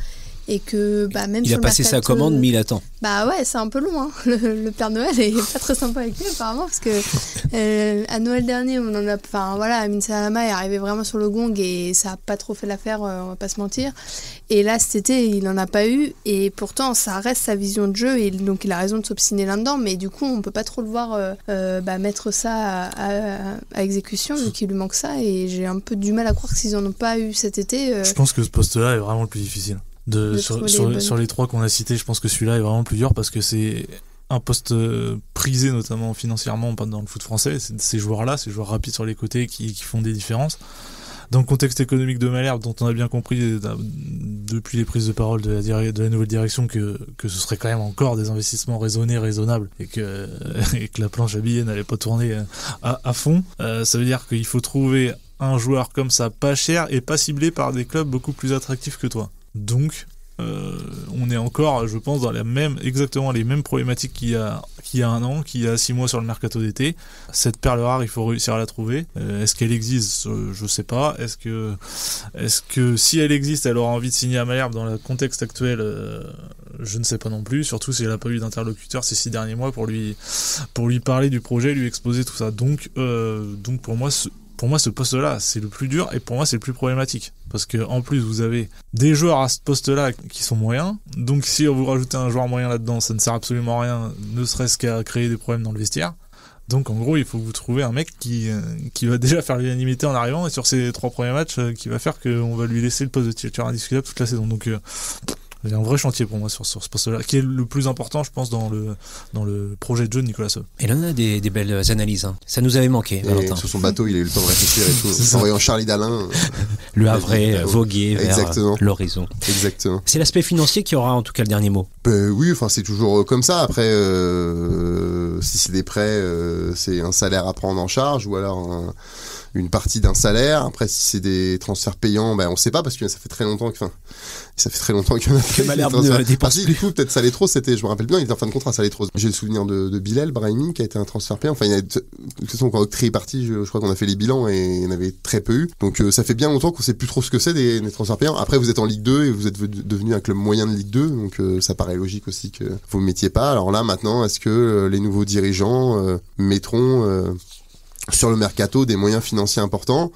D: Et que même
B: il a passé sa commande, mais il attend.
D: Bah ouais, c'est un peu long. Le Père Noël est pas très sympa avec lui apparemment, parce que à Noël dernier, Amin Salama est arrivé vraiment sur le gong et ça a pas trop fait l'affaire, on va pas se mentir. Et là cet été, il en a pas eu, et pourtant ça reste sa vision de jeu, et donc il a raison de s'obstiner là-dedans. Mais du coup, on peut pas trop le voir mettre ça à exécution, vu qu'il lui manque ça. Et j'ai un peu du mal à croire que s'ils en ont pas eu cet été.
C: Je pense que ce poste-là est vraiment le plus difficile. Sur les 3 qu'on a cités, je pense que celui-là est vraiment le plus dur parce que c'est un poste prisé, notamment financièrement dans le foot français. C'est ces joueurs-là, ces joueurs rapides sur les côtés qui font des différences. Dans le contexte économique de Malherbe, dont on a bien compris depuis les prises de parole de la nouvelle direction que ce serait quand même encore des investissements raisonnables et que la planche à billets n'allait pas tourner à fond, ça veut dire qu'il faut trouver un joueur comme ça pas cher et pas ciblé par des clubs beaucoup plus attractifs que toi. Donc, on est encore, je pense, dans exactement les mêmes problématiques qu'il y a 1 an, qu'il y a 6 mois sur le mercato d'été. Cette perle rare, il faut réussir à la trouver. Est-ce qu'elle existe ? Je sais pas. Est-ce que si elle existe, elle aura envie de signer à Malherbe dans le contexte actuel ? Je ne sais pas non plus. Surtout si elle n'a pas eu d'interlocuteur ces 6 derniers mois pour lui parler du projet, lui exposer tout ça. Donc pour moi, ce poste-là, c'est le plus dur et pour moi, c'est le plus problématique. Parce que en plus, vous avez des joueurs à ce poste-là qui sont moyens. Donc si vous rajoutez un joueur moyen là-dedans, ça ne sert absolument à rien, ne serait-ce qu'à créer des problèmes dans le vestiaire. Donc en gros, il faut que vous trouviez un mec qui va déjà faire l'unanimité en arrivant et sur ses 3 premiers matchs, qui va faire qu'on va lui laisser le poste de titulaire indiscutable toute la saison. Donc il y a un vrai chantier pour moi sur ce poste-là, qui est le plus important, je pense, dans le projet de jeu de Nicolas Seau.
B: Et là, on a des belles analyses. Hein. Ça nous avait manqué, Valentin.
E: Sur son bateau, il a eu le temps de réfléchir et tout. C'est en voyant Charlie Dalin.
B: Le Havre voguer vers l'horizon.
E: Exactement.
B: C'est l'aspect financier qui aura en tout cas le dernier mot.
E: Oui, enfin c'est toujours comme ça. Après, si c'est des prêts, c'est un salaire à prendre en charge ou alors une partie d'un salaire. Après, si c'est des transferts payants, on sait pas parce que ça fait très longtemps qu'il y en a
B: que Malherbe ne dépense plus.
E: Du coup, peut-être Saletros, je me rappelle bien, il était en fin de contrat Saletros. J'ai le souvenir de Bilal Brahimi qui a été un transfert payant. Enfin, de toute façon, quand Octree est parti, je crois qu'on a fait les bilans et il y en avait très peu eu. Donc, ça fait bien longtemps qu'on sait plus trop ce que c'est des transferts payants. Après, vous êtes en Ligue 2 et vous êtes devenu un club moyen de Ligue 2, donc ça paraît logique aussi que vous ne mettiez pas. Alors là, maintenant, est-ce que les nouveaux dirigeants mettront sur le mercato des moyens financiers importants?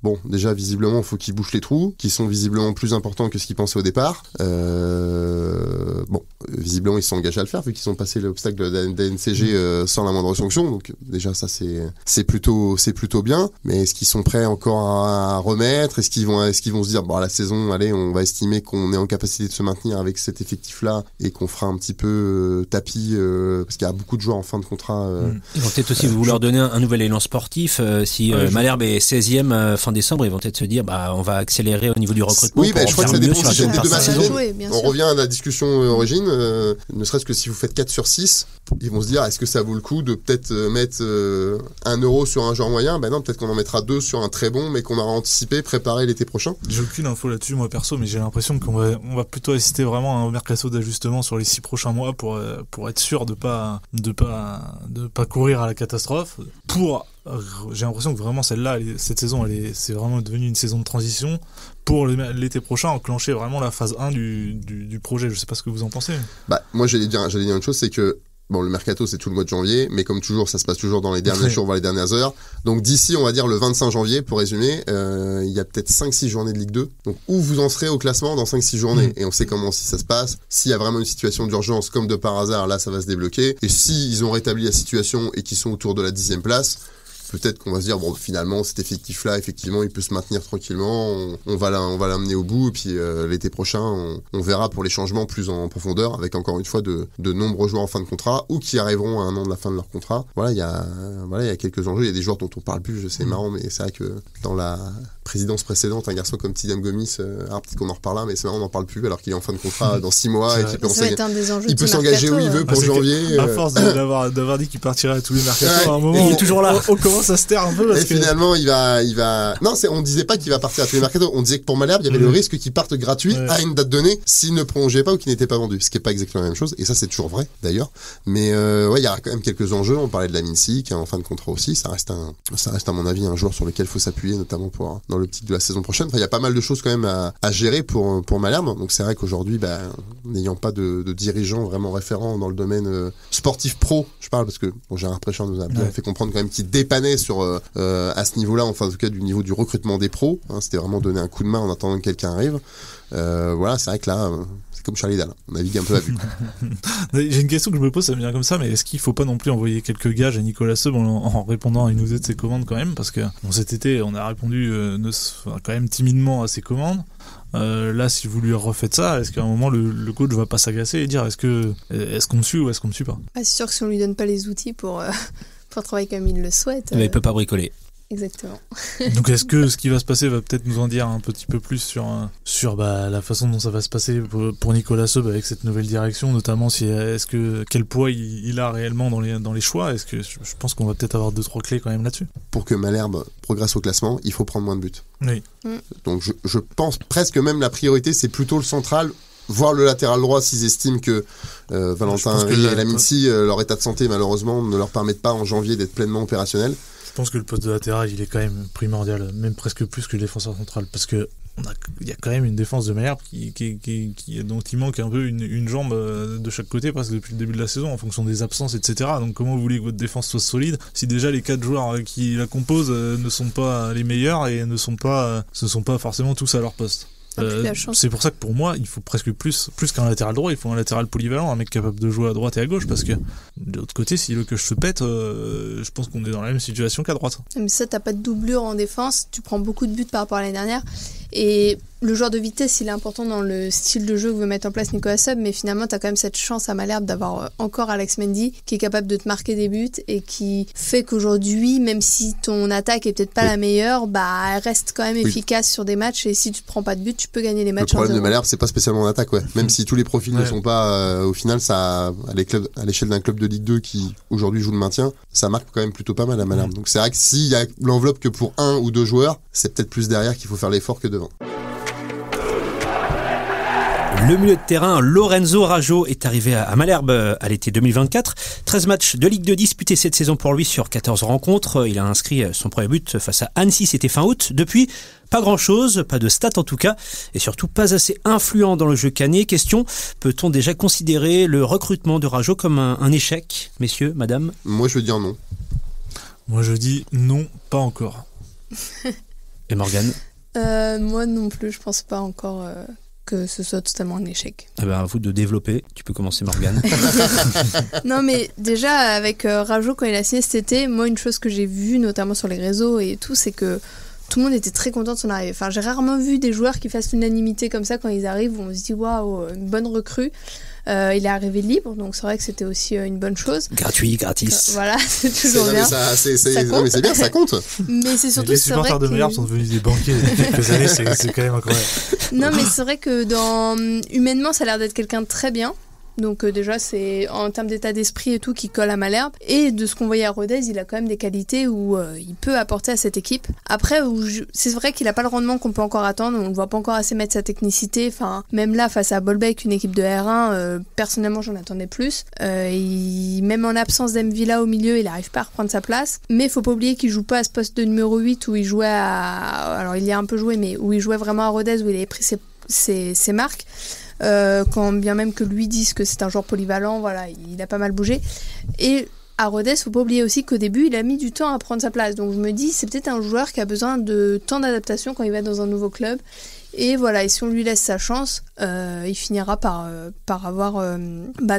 E: Bon, déjà, visiblement, il faut qu'ils bouchent les trous, qui sont visiblement plus importants que ce qu'ils pensaient au départ. Bon, visiblement, ils se sont engagés à le faire, vu qu'ils ont passé l'obstacle de la NCG sans la moindre sanction. Donc, déjà, ça, c'est plutôt bien. Mais est-ce qu'ils sont prêts encore à remettre? Est-ce qu'ils vont se dire, bon, la saison, allez, on va estimer qu'on est en capacité de se maintenir avec cet effectif-là et qu'on fera un petit peu tapis, parce qu'il y a beaucoup de joueurs en fin de contrat.
B: Ils vont peut-être aussi vouloir donner un nouvel élan sportif. Si Malherbe est 16e fin décembre, ils vont peut-être se dire on va accélérer au niveau du recrutement.
E: Oui, je crois que ça dépend si j'ai des 2 matchs. On revient à la discussion origine, ne serait-ce que si vous faites 4 sur 6, ils vont se dire est-ce que ça vaut le coup de peut-être mettre 1 euro sur un joueur moyen? Non, peut-être qu'on en mettra 2 sur un très bon mais qu'on aura anticipé, préparé l'été prochain.
C: J'ai aucune info là-dessus moi perso, mais j'ai l'impression qu'on va plutôt assister vraiment à un mercato d'ajustement sur les 6 prochains mois pour être sûr de pas courir à la catastrophe. J'ai l'impression que vraiment cette saison, c'est vraiment devenu une saison de transition pour l'été prochain, enclencher vraiment la phase 1 du projet. Je sais pas ce que vous en pensez.
E: Moi j'allais dire une chose, c'est que bon, le mercato c'est tout le mois de janvier, mais comme toujours ça se passe toujours dans les derniers jours, voire les dernières heures. Donc d'ici on va dire le 25 janvier pour résumer, il y a peut-être 5-6 journées de Ligue 2. Donc où vous en serez au classement dans 5-6 journées et on sait comment si ça se passe. S'il y a vraiment une situation d'urgence comme de par hasard, là ça va se débloquer. Et si ils ont rétabli la situation et qu'ils sont autour de la 10e place, peut-être qu'on va se dire finalement cet effectif-là, effectivement, il peut se maintenir tranquillement. On va l'amener au bout et puis l'été prochain, on verra pour les changements plus en profondeur, avec encore une fois de nombreux joueurs en fin de contrat ou qui arriveront à 1 an de la fin de leur contrat. Voilà, il y a quelques enjeux. Il y a des joueurs dont on parle plus. C'est marrant, mais c'est vrai que dans la présidence précédente, un garçon comme Tidjam Gomis, peut-être qu'on en reparlera, mais c'est marrant, on n'en parle plus alors qu'il est en fin de contrat dans 6 mois et qu'il peut s'engager où il veut pour janvier.
C: À force d'avoir dit qu'il partirait à tous les mercatos, à un moment,
B: il est toujours là.
C: On commence à se taire un peu.
E: Et finalement, il va. Non, on disait pas qu'il va partir à tous les mercatos. On disait que pour Malherbe, il y avait le risque qu'il parte gratuit à une date donnée s'il ne prolongeait pas ou qu'il n'était pas vendu. Ce qui est pas exactement la même chose. Et ça, c'est toujours vrai, d'ailleurs. Mais il y a quand même quelques enjeux. On parlait de la Mincy, qui est en fin de contrat aussi. Ça reste à mon avis un joueur sur lequel il faut s'appuyer, notamment dans l'optique de la saison prochaine. Enfin, il y a pas mal de choses quand même à gérer pour Malherbe. Donc c'est vrai qu'aujourd'hui, n'ayant pas de dirigeant vraiment référent dans le domaine sportif pro, je parle parce que Gérard Préchard nous a bien fait comprendre quand même qu'il dépannait sur à ce niveau-là, enfin en tout cas du niveau du recrutement des pros. C'était vraiment donner un coup de main en attendant que quelqu'un arrive. C'est vrai que là, c'est comme Charlie Dalin, on navigue un peu à vue.
C: J'ai une question que je me pose, ça me vient comme ça, mais est-ce qu'il faut pas non plus envoyer quelques gages à Nicolas Seub en répondant à une ou deux de ses commandes quand même, parce que cet été on a répondu quand même timidement à ses commandes. Là, si vous lui refaites ça, est-ce qu'à un moment le coach va pas s'agacer et dire est-ce qu'on me suit ou est-ce qu'on me suit pas?
D: C'est sûr que si on lui donne pas les outils pour travailler comme il le souhaite,
B: il peut pas bricoler.
D: Exactement.
C: Donc est-ce que ce qui va se passer va peut-être nous en dire un petit peu plus sur la façon dont ça va se passer pour Nicolas Seub avec cette nouvelle direction, notamment quel poids il a réellement dans les choix? Est-ce que je pense qu'on va peut-être avoir 2-3 clés quand même là-dessus.
E: Pour que Malherbe progresse au classement, il faut prendre moins de buts.
C: Oui.
E: Donc je pense presque même la priorité c'est plutôt le central voir le latéral droit s'ils estiment que Valentin Henry et Lamincy, leur état de santé malheureusement ne leur permettent pas en janvier d'être pleinement opérationnels.
C: Je pense que le poste de latéral il est quand même primordial, même presque plus que le défenseur central, parce que il y a quand même une défense de Malherbe dont il manque un peu une jambe de chaque côté presque depuis le début de la saison en fonction des absences, etc. Donc comment vous voulez que votre défense soit solide si déjà les 4 joueurs qui la composent ne sont pas les meilleurs et ne sont pas forcément tous à leur poste. C'est pour ça que pour moi il faut presque plus qu'un latéral droit, il faut un latéral polyvalent, un mec capable de jouer à droite et à gauche, parce que de l'autre côté si le que je se pète, je pense qu'on est dans la même situation qu'à droite.
D: Mais ça, t'as pas de doublure en défense, tu prends beaucoup de buts par rapport à l'année dernière, et le joueur de vitesse il est important dans le style de jeu que veut mettre en place Nicolas Sub, mais finalement t'as quand même cette chance à Malherbe d'avoir encore Alex Mendy qui est capable de te marquer des buts et qui fait qu'aujourd'hui, même si ton attaque est peut-être pas la meilleure, elle reste quand même efficace sur des matchs, et si tu te prends pas de but tu peux gagner les matchs.
E: Le problème de Malherbe c'est pas spécialement l'attaque, même si tous les profils ne sont pas au final, ça à l'échelle d'un club de Ligue 2 qui aujourd'hui joue le maintien, ça marque quand même plutôt pas mal à Malherbe. Donc c'est vrai que s'il y a l'enveloppe que pour 1 ou 2 joueurs, c'est peut-être plus derrière qu'il faut faire l'effort que devant.
B: Le milieu de terrain Lorenzo Rajo est arrivé à Malherbe à l'été 2024. 13 matchs de Ligue 2 disputés cette saison pour lui sur 14 rencontres. Il a inscrit son premier but face à Annecy, c'était fin août. Depuis, pas grand-chose, pas de stats en tout cas, et surtout pas assez influent dans le jeu canet. Question, peut-on déjà considérer le recrutement de Rajo comme un échec, messieurs, madame ?
E: Moi je veux dire non.
C: Moi je dis non, pas encore.
B: Et Morgane ?
D: Moi non plus, je pense pas encore que ce soit totalement un échec.
B: À vous de développer, tu peux commencer Morgane.
D: Non mais déjà avec Rajo quand il a signé cet été, moi une chose que j'ai vue notamment sur les réseaux et tout, c'est que tout le monde était très content de son arrivée. Enfin, j'ai rarement vu des joueurs qui fassent l'unanimité comme ça quand ils arrivent, où on se dit waouh, une bonne recrue. Il est arrivé libre, donc c'est vrai que c'était aussi une bonne chose.
B: Gratuit, gratis.
D: Voilà, c'est toujours bien.
E: Non mais c'est bien, ça compte.
D: Mais c'est surtout
C: les supporters de Malherbe sont devenus des banquiers depuis quelques années, c'est quand même incroyable.
D: Non mais c'est vrai que humainement ça a l'air d'être quelqu'un de très bien. Donc déjà c'est en termes d'état d'esprit et tout qui colle à Malherbe, et de ce qu'on voyait à Rodez il a quand même des qualités où il peut apporter à cette équipe. Après c'est vrai qu'il a pas le rendement qu'on peut encore attendre, on ne voit pas encore assez mettre sa technicité, enfin même là face à Bolbec, une équipe de R1, personnellement j'en attendais plus. Même en l'absence d'Mvila au milieu il arrive pas à reprendre sa place, mais il faut pas oublier qu'il joue pas à ce poste de numéro 8 où il jouait alors il y a un peu joué, mais où il jouait vraiment à Rodez, où il avait pris ses marques. Quand bien même que lui dise que c'est un joueur polyvalent, voilà, il a pas mal bougé. Et à Rodez, faut pas oublier aussi qu'au début, il a mis du temps à prendre sa place. Donc je me dis, c'est peut-être un joueur qui a besoin de temps d'adaptation quand il va dans un nouveau club. Et voilà, et si on lui laisse sa chance, il finira par avoir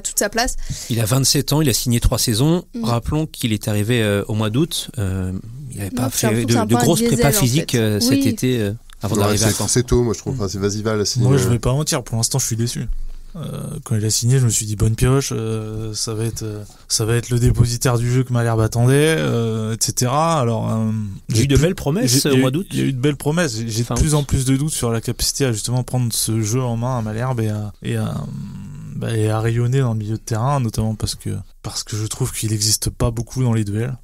D: toute sa place.
B: Il a 27 ans, il a signé 3 saisons. Rappelons qu'il est arrivé au mois d'août. Il n'avait pas fait de grosses prépas physiques cet été. Avant d'arriver à
E: c'est tôt, moi je trouve. C'est vas-y Val.
C: Moi je vais pas mentir, pour l'instant je suis déçu. Quand il a signé, je me suis dit bonne pioche, ça va être le dépositaire du jeu que Malherbe attendait, etc. Alors
B: j'ai eu de belles promesses au mois d'août.
C: Il y a eu de belles promesses. J'ai de plus en plus de doutes sur la capacité à justement prendre ce jeu en main à Malherbe et à rayonner dans le milieu de terrain, notamment parce que je trouve qu'il n'existe pas beaucoup dans les duels.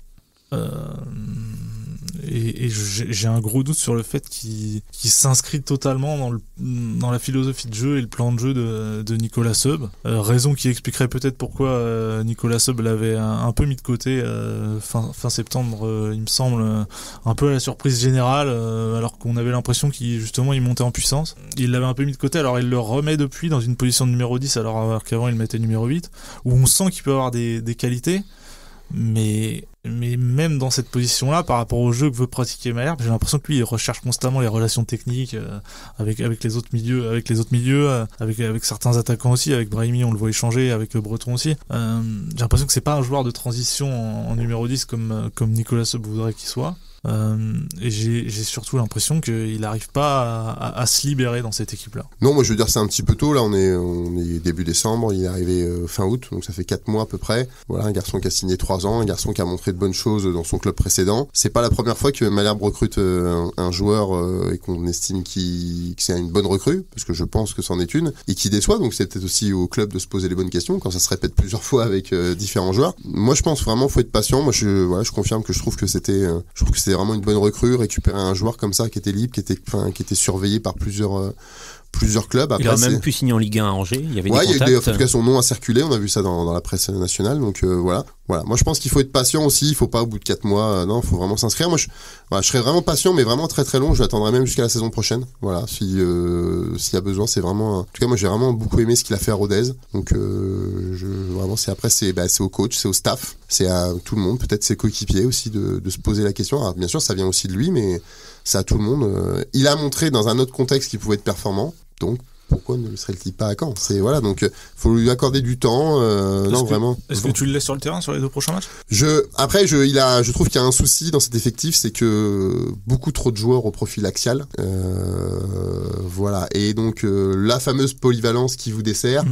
C: Et j'ai un gros doute sur le fait qu'il s'inscrit totalement dans la philosophie de jeu et le plan de jeu de Nicolas Sub. Raison qui expliquerait peut-être pourquoi Nicolas Sub l'avait un peu mis de côté fin septembre, il me semble, un peu à la surprise générale, alors qu'on avait l'impression qu'il montait en puissance. Il l'avait un peu mis de côté, alors il le remet depuis dans une position de numéro 10 alors qu'avant il mettait numéro 8, où on sent qu'il peut avoir des qualités. Mais même dans cette position-là, par rapport au jeu que veut pratiquer Malherbe, j'ai l'impression que lui il recherche constamment les relations techniques avec les autres milieux, avec certains attaquants aussi, avec Brahimi on le voit échanger, avec Breton aussi. J'ai l'impression que c'est pas un joueur de transition en numéro 10 comme Nicolas Sub voudrait qu'il soit. Et j'ai surtout l'impression qu'il n'arrive pas à se libérer dans cette équipe-là.
E: Non, moi je veux dire c'est un petit peu tôt, là on est début décembre, il est arrivé fin août, donc ça fait 4 mois à peu près. Voilà, un garçon qui a signé 3 ans, un garçon qui a montré de bonnes choses dans son club précédent. C'est pas la première fois que Malherbe recrute un joueur et qu'on estime que c'est une bonne recrue, parce que je pense que c'en est une, et qui déçoit, donc c'est peut-être aussi au club de se poser les bonnes questions quand ça se répète plusieurs fois avec différents joueurs. Moi je pense vraiment faut être patient. Moi je confirme que je trouve que c'était vraiment une bonne recrue, récupérer un joueur comme ça qui était libre, qui était surveillé par plusieurs plusieurs clubs. Après,
B: il a même pu signer en Ligue 1 à Angers. Il y avait des contacts.
E: Il y a eu en tout cas son nom a circulé. On a vu ça dans la presse nationale. Donc voilà. Moi, je pense qu'il faut être patient aussi. Il faut pas au bout de 4 mois. Non, il faut vraiment s'inscrire. Moi, je serais vraiment patient, mais vraiment très très long. Je l'attendrai même jusqu'à la saison prochaine. Voilà. S'il y a besoin, c'est vraiment. En tout cas, moi, j'ai vraiment beaucoup aimé ce qu'il a fait à Rodez. Donc vraiment, c'est au coach, c'est au staff, c'est à tout le monde. Peut-être ses coéquipiers aussi de se poser la question. Alors, bien sûr, ça vient aussi de lui, mais c'est à tout le monde. Il a montré dans un autre contexte qu'il pouvait être performant. Donc pourquoi ne serait-il pas à Caen ? Donc faut lui accorder du temps.
C: Est-ce que tu le laisses sur le terrain sur les 2 prochains matchs ?
E: Je trouve qu'il y a un souci dans cet effectif, c'est que beaucoup trop de joueurs au profil axial. Et donc la fameuse polyvalence qui vous dessert.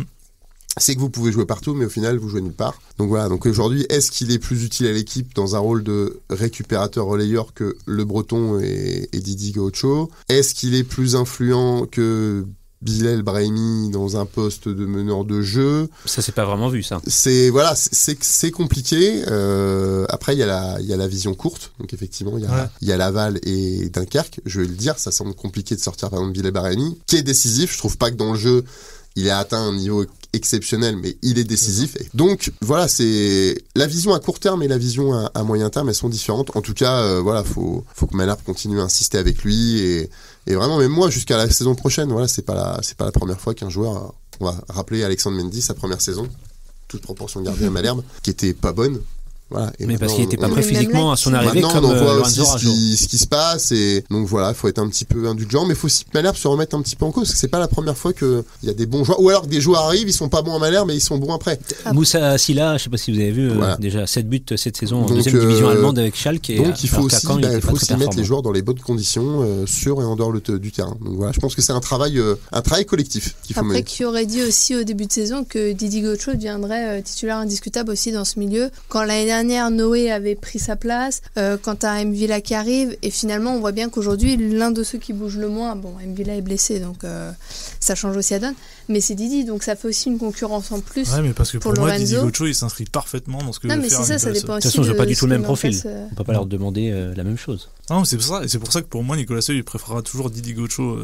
E: C'est que vous pouvez jouer partout, mais au final, vous jouez nulle part. Donc voilà. Donc aujourd'hui, est-ce qu'il est plus utile à l'équipe dans un rôle de récupérateur relayeur que Le Breton et Didi Gaucho ? Est-ce qu'il est plus influent que Bilal Brahimi dans un poste de meneur de jeu?
B: Ça, c'est pas vraiment vu, ça.
E: C'est compliqué. Après, il y a la vision courte. Donc effectivement, il y a Laval et Dunkerque. Je vais le dire, ça semble compliqué de sortir par exemple Bilal Brahimi, qui est décisif. Je trouve pas que dans le jeu, il a atteint un niveau exceptionnel, mais il est décisif. Et donc voilà, c'est la vision à court terme et la vision à moyen terme, elles sont différentes. En tout cas, faut que Malherbe continue à insister avec lui et vraiment, même moi, jusqu'à la saison prochaine, voilà, c'est pas la première fois qu'un joueur, on va rappeler Alexandre Mendy, sa première saison, toute proportion gardée à Malherbe, qui était pas bonne. Voilà. Et
B: mais parce qu'il était pas prêt physiquement à son arrivée, comme
E: on voit
B: Lorenzo
E: aussi
B: Rajo.
E: ce qui se passe, et donc voilà, il faut être un petit peu indulgent, mais il faut aussi que Malherbe se remette un petit peu en cause, parce que c'est pas la première fois qu'il y a des bons joueurs, ou alors que des joueurs arrivent, ils sont pas bons à Malherbe, mais ils sont bons après.
B: Moussa Silla, je sais pas si vous avez vu, déjà 7 buts cette saison en deuxième division allemande avec Schalke.
E: Donc il faut aussi mettre les joueurs dans les bonnes conditions, sur et en dehors du terrain. Donc voilà, je pense que c'est un travail collectif qu'il faut mener.
D: Après, qui aurait dit aussi au début de saison que Didi Gaucho deviendrait titulaire indiscutable aussi dans ce milieu. Quand l'année dernière, Noé avait pris sa place, quand t'as Mvila qui arrive, et finalement on voit bien qu'aujourd'hui l'un de ceux qui bouge le moins, Mvila est blessé, donc ça change aussi la donne, mais c'est Didi, donc ça fait aussi une concurrence en plus.
C: Ouais, mais parce que pour moi,
D: Lorenzo.
C: Didi Gaucho, il s'inscrit parfaitement dans ce que veut faire.
D: Non, mais c'est ça dépend aussi.
B: De toute façon, ils n'ont pas du tout le même profil.
D: On
B: ne peut pas leur demander la même chose.
C: Non, c'est pour ça que pour moi, Nicolas Seuil, il préférera toujours Didi Gaucho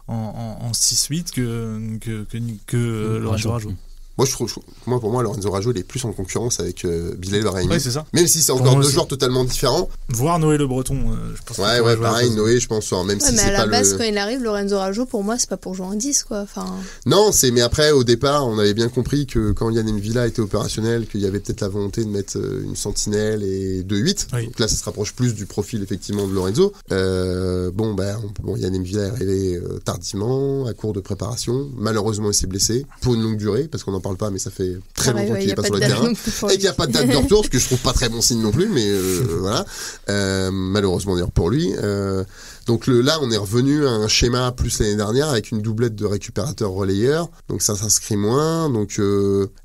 C: en 6-8 que Lorenzo Rajo.
E: Pour moi, Lorenzo Rajo, il est plus en concurrence avec Bilal Brahimi.
C: Ouais, c'est ça.
E: Même si c'est encore deux joueurs totalement différents.
C: Voir Noé Le Breton, je pense.
E: Pareil, Noé, je pense. Même si
D: mais
E: c'est
D: à la
E: pas
D: base, quand il arrive, Lorenzo Rajo, pour moi, c'est pas pour jouer en 10, quoi. Enfin...
E: Non, mais après, au départ, on avait bien compris que quand Yann Mvila était opérationnel, qu'il y avait peut-être la volonté de mettre une sentinelle et 2-8. Oui. Donc là, ça se rapproche plus du profil, effectivement, de Lorenzo. Yann Mvila est arrivé tardivement, à court de préparation. Malheureusement, il s'est blessé pour une longue durée, parce qu'on n'en parle pas, mais ça fait très longtemps qu'il est pas sur le terrain et qu'il n'y a pas de date de retour, ce que je trouve pas très bon signe non plus, mais voilà, malheureusement d'ailleurs pour lui. Donc là, on est revenu à un schéma plus l'année dernière avec une doublette de récupérateurs relayeurs. Donc ça s'inscrit moins. Donc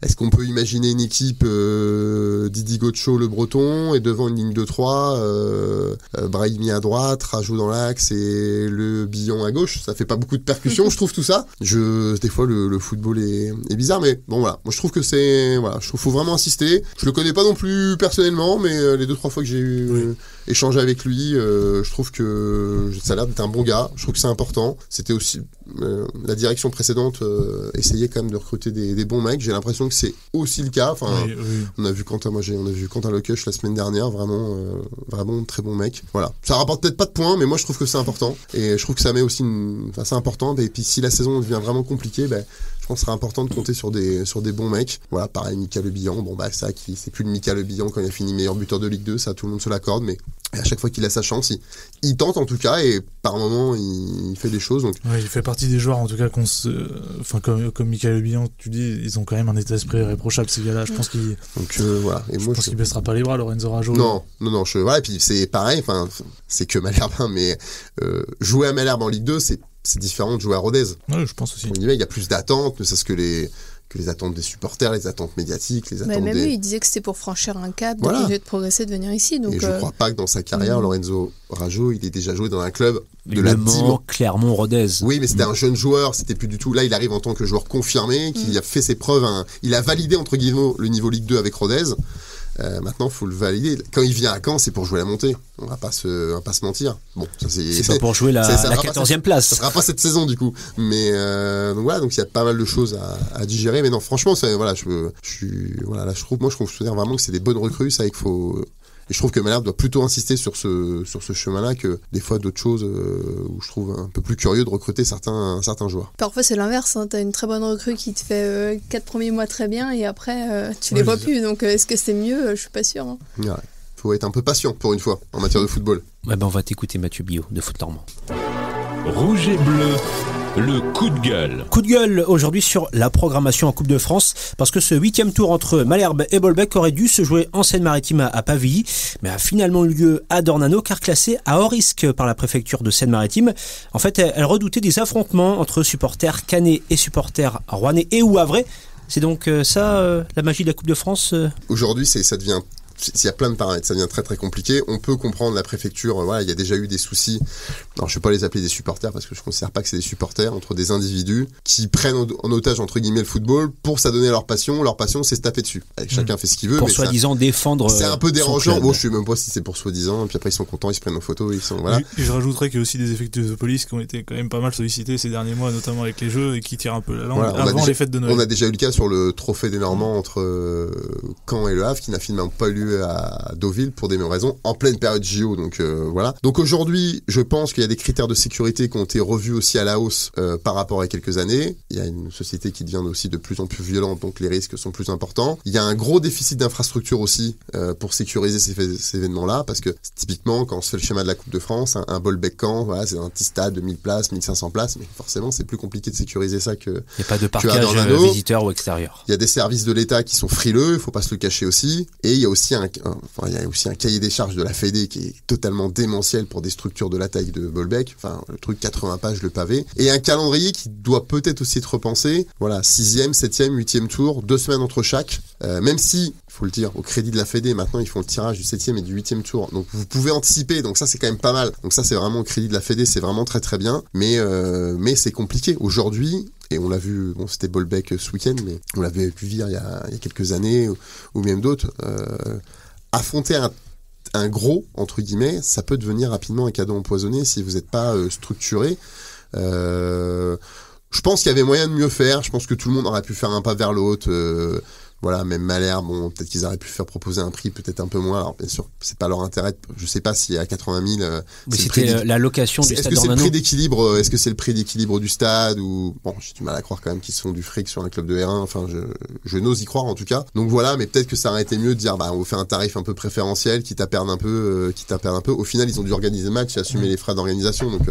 E: est-ce qu'on peut imaginer une équipe Didi Gaucho, Le Breton, et devant une ligne de 3, Brahimi à droite, Rajo dans l'axe et Le Billon à gauche? Ça fait pas beaucoup de percussions, je trouve, tout ça. Des fois, le football est bizarre, mais bon, voilà. Moi, je trouve que je trouve qu'il faut vraiment insister. Je le connais pas non plus personnellement, mais les 2-3 fois que j'ai échangé avec lui, je trouve que ça a l'air d'être un bon gars. Je trouve que c'est important. C'était aussi la direction précédente essayait quand même de recruter des bons mecs. J'ai l'impression que c'est aussi le cas. Enfin, on a vu Quentin Locush la semaine dernière, vraiment très bon mec. Voilà. Ça rapporte peut-être pas de points, mais moi je trouve que c'est important. Et je trouve que ça met aussi c'est important. Et puis si la saison devient vraiment compliquée, je pense que ce serait important de compter sur des bons mecs. Voilà, pareil, Mika Le Bihan. C'est plus le Mika Le Bihan quand il a fini meilleur buteur de Ligue 2, ça tout le monde se l'accorde, mais à chaque fois qu'il a sa chance, il tente en tout cas, et par moment il fait des choses. Donc...
C: Ouais, il fait partie des joueurs en tout cas comme Mika Le Bihan, tu dis, ils ont quand même un état d'esprit irréprochable, ces gars-là. Je pense qu'il baissera pas les bras, Lorenzo Rajo.
E: Non. Et puis c'est pareil, c'est que Malherbe, mais jouer à Malherbe en Ligue 2, c'est différent de jouer à Rodez.
C: Ouais, je pense aussi.
E: Il y a plus d'attentes, ne serait-ce que les attentes des supporters, les attentes médiatiques, les attentes
D: lui, il disait que c'était pour franchir un cap, de continuer de progresser, de venir ici. Donc
E: et je crois pas que dans sa carrière, Lorenzo Rajo, il ait déjà joué dans un club de la
B: Mans, Clermont, Rodez.
E: Oui, mais c'était un jeune joueur, c'était plus du tout. Là, il arrive en tant que joueur confirmé, qui a fait ses preuves. Il a validé entre guillemets le niveau Ligue 2 avec Rodez. Maintenant, faut le valider. Quand il vient à Caen, c'est pour jouer la montée. On va pas se mentir. Bon, ça
B: c'est pas pour jouer la 14e place.
E: Ça sera pas cette saison du coup. Mais donc voilà, donc il y a pas mal de choses à digérer. Mais non, franchement, voilà, je considère vraiment que c'est des bonnes recrues. Ça, qu'il faut. Et je trouve que Malherbe doit plutôt insister sur ce chemin-là que des fois d'autres choses où je trouve un peu plus curieux de recruter certains joueurs.
D: Parfois c'est l'inverse, hein. T'as une très bonne recrue qui te fait 4 premiers mois très bien et après tu les vois plus. Donc est-ce que c'est mieux ? Je suis pas sûr. Hein.
E: Ouais. Faut être un peu patient pour une fois en matière de football.
B: Ouais, on va t'écouter Mathieu Billot de Foot Normand.
A: Rouge et bleu. Le coup de gueule.
B: Coup de gueule aujourd'hui sur la programmation en Coupe de France, parce que ce 8e tour entre Malherbe et Bolbec aurait dû se jouer en Seine-Maritime à Pavilly, mais a finalement eu lieu à Dornano, car classé à haut risque par la préfecture de Seine-Maritime. En fait, elle redoutait des affrontements entre supporters cannais et supporters rouennais et ou havrais. C'est donc ça, la magie de la Coupe de France
E: Aujourd'hui, ça devient... S'il y a plein de paramètres, ça devient très très compliqué. On peut comprendre la préfecture, voilà, il y a déjà eu des soucis. Alors je ne vais pas les appeler des supporters parce que je ne considère pas que c'est des supporters, entre des individus qui prennent en otage entre guillemets le football pour s'adonner leur passion. Leur passion, c'est se taper dessus. Chacun fait ce qu'il veut.
B: Pour soi-disant défendre.
E: C'est un peu dérangeant. Bon, je sais même pas si c'est pour soi-disant. Et puis après ils sont contents, ils se prennent en photo, voilà.
C: Et je rajouterais qu'il y a aussi des effectifs de police qui ont été quand même pas mal sollicités ces derniers mois, notamment avec les jeux, et qui tirent un peu la langue avant les fêtes de Noël.
E: On a déjà eu le cas sur le trophée des Normands entre Caen et Le Havre, qui n'a finalement pas eu lieu à Deauville pour des mêmes raisons en pleine période JO. Donc voilà. Donc aujourd'hui, je pense qu'il y a des critères de sécurité qui ont été revus aussi à la hausse par rapport à quelques années. Il y a une société qui devient aussi de plus en plus violente, donc les risques sont plus importants. Il y a un gros déficit d'infrastructure aussi pour sécuriser ces événements-là, parce que typiquement, quand on se fait le schéma de la Coupe de France, un Bolbec-Caen, voilà, c'est un petit stade de 1000 places, 1500 places, mais forcément, c'est plus compliqué de sécuriser ça que.
B: Il n'y a pas de parquage visiteur ou extérieur.
E: Il y a des services de l'État qui sont frileux, il faut pas se le cacher aussi, et il y a aussi un cahier des charges de la Fédé qui est totalement démentiel pour des structures de la taille de Bolbec. Enfin, le truc 80 pages, le pavé. Et un calendrier qui doit peut-être aussi être repensé. Voilà, 6e, 7e, 8e tour, 2 semaines entre chaque. Même si, il faut le dire, au crédit de la Fédé, maintenant ils font le tirage du 7e et du 8e tour. Donc vous pouvez anticiper, donc ça c'est quand même pas mal. Donc ça c'est vraiment au crédit de la Fédé, c'est vraiment très très bien. Mais c'est compliqué. Aujourd'hui, et on l'a vu, bon c'était Bolbec ce week-end, mais on l'avait pu vivre il y a quelques années, ou même d'autres, affronter un gros, entre guillemets, ça peut devenir rapidement un cadeau empoisonné si vous n'êtes pas structuré. Je pense qu'il y avait moyen de mieux faire. Je pense que tout le monde aurait pu faire un pas vers l'autre. Voilà, même Malherbe, bon, peut-être qu'ils auraient pu faire proposer un prix peut-être un peu moins. Alors bien sûr, c'est pas leur intérêt. Je sais pas si à 80 000,
B: mais c'était la location du stade Dornano.
E: Est-ce que c'est le prix d'équilibre Est-ce que c'est le prix d'équilibre du stade ou bon, j'ai du mal à croire quand même qu'ils se font du fric sur un club de R1. Enfin, je n'ose y croire en tout cas. Donc voilà, mais peut-être que ça aurait été mieux de dire, on vous fait un tarif un peu préférentiel, quitte à perdre un peu. Au final, ils ont dû organiser le match et assumer les frais d'organisation. Donc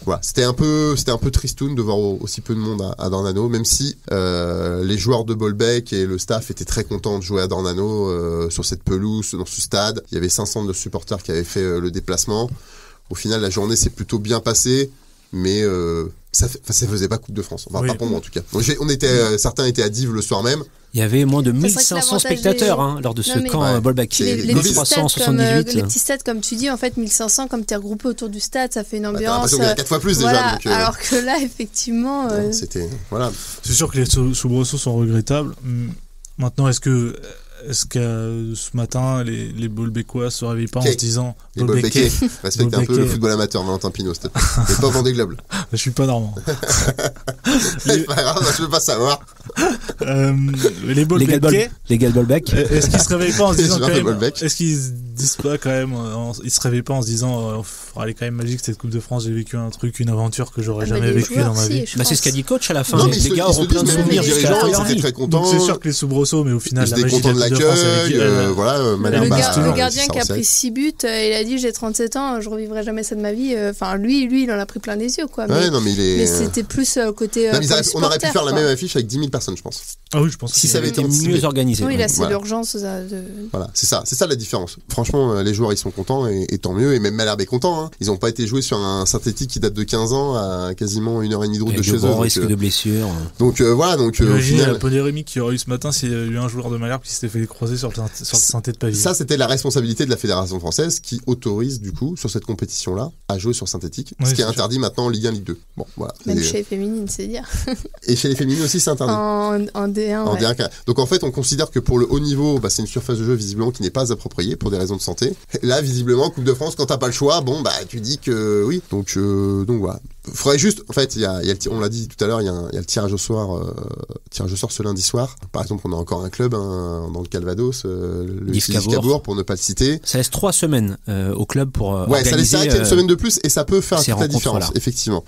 E: voilà, c'était un peu tristoun de voir aussi peu de monde à Dornano, même si les joueurs de Bolbec et le staff étaient très contents de jouer à Dornano sur cette pelouse, dans ce stade. Il y avait 500 de supporters qui avaient fait le déplacement. Au final, la journée s'est plutôt bien passée, mais ça faisait pas Coupe de France. Enfin, pas pour moi en tout cas. Donc, certains étaient à Dives le soir même.
B: Il y avait moins de 1500 spectateurs lors de ce camp Bolbec.
D: Les petits stades, comme tu dis, en fait, 1500, comme tu es regroupé autour du stade, ça fait une ambiance.
E: T'as l'impression qu'il y a 4 fois plus
D: voilà,
E: déjà.
D: Alors que là, effectivement.
E: C'était. Voilà.
C: C'est sûr que les soubresauts sont regrettables. Maintenant, est-ce que ce matin, les Bolbecquois se réveillent pas en se disant...
E: Les Bolbecquais, respecte un peu le football amateur, Valentin Pinault, s'il te plaît. Et pas Vendée Globe.
C: Je suis pas normand.
E: C'est pas grave, je veux pas savoir.
C: Les Bolbecquais...
B: Les gars de Bolbec.
C: Est-ce qu'ils se réveillent pas en se disant quand même... Est-ce qu'ils se disent pas quand même... Ils se réveillent pas en se disant... elle est quand même magique cette Coupe de France, j'ai vécu un truc, une aventure que j'aurais jamais vécu dans ma vie.
B: C'est ce qu'a dit le coach à la fin.
E: Non,
B: les gars auront plein de souvenirs.
E: Les dirigeants, ils étaient très contents.
C: C'est sûr que les soubresauts, mais au final,
E: la magie de la Coupe de France,
D: le gardien qui a pris 6 buts, il a dit j'ai 37 ans, je revivrai jamais ça de ma vie. Enfin lui il en a pris plein les yeux quoi. Mais c'était plus côté.
E: On aurait pu faire la même affiche avec 10 000 personnes, je pense.
C: Ah oui, je pense.
E: Si ça avait été
B: mieux
E: anticipé.
B: organisé.
D: Oui, là, c'est
E: Voilà.
D: l'urgence.
E: Voilà, c'est ça la différence. Franchement, les joueurs ils sont contents et tant mieux. Et même Malherbe est content. Hein. Ils n'ont pas été joués sur un synthétique qui date de 15 ans à quasiment 1h30 de route de chez eux.
B: Gros risque de blessure.
E: Donc voilà, donc au
C: Imaginez
E: final.
C: la polémique qu'il y aurait eu ce matin s'il y a eu un joueur de Malherbe qui s'était fait croiser sur le synthé de Pavillon.
E: Ça, c'était la responsabilité de la Fédération française qui autorise, du coup, sur cette compétition-là, à jouer sur synthétique.
C: Oui,
E: ce qui est
C: c'est
E: interdit maintenant en Ligue 1, Ligue 2. Bon, voilà.
D: Même chez les féminines, c'est dire.
E: Et chez les féminines aussi, c'est interdit.
D: En D1.
E: En
D: ouais.
E: D1. Donc en fait, on considère que pour le haut niveau, c'est une surface de jeu visiblement qui n'est pas appropriée pour des raisons de santé. Là, visiblement, Coupe de France, quand t'as pas le choix, tu dis que oui. Donc voilà. Faudrait juste, en fait, on l'a dit tout à l'heure, il y a le tirage au sort ce lundi soir. Par exemple, on a encore un club dans le Calvados, le
B: Yves
E: Cabourg, pour ne pas le citer.
B: Ça laisse 3 semaines au club pour organiser.
E: Ça laisse qu'il y a une semaine de plus et ça peut faire toute la différence,
B: là.
E: effectivement.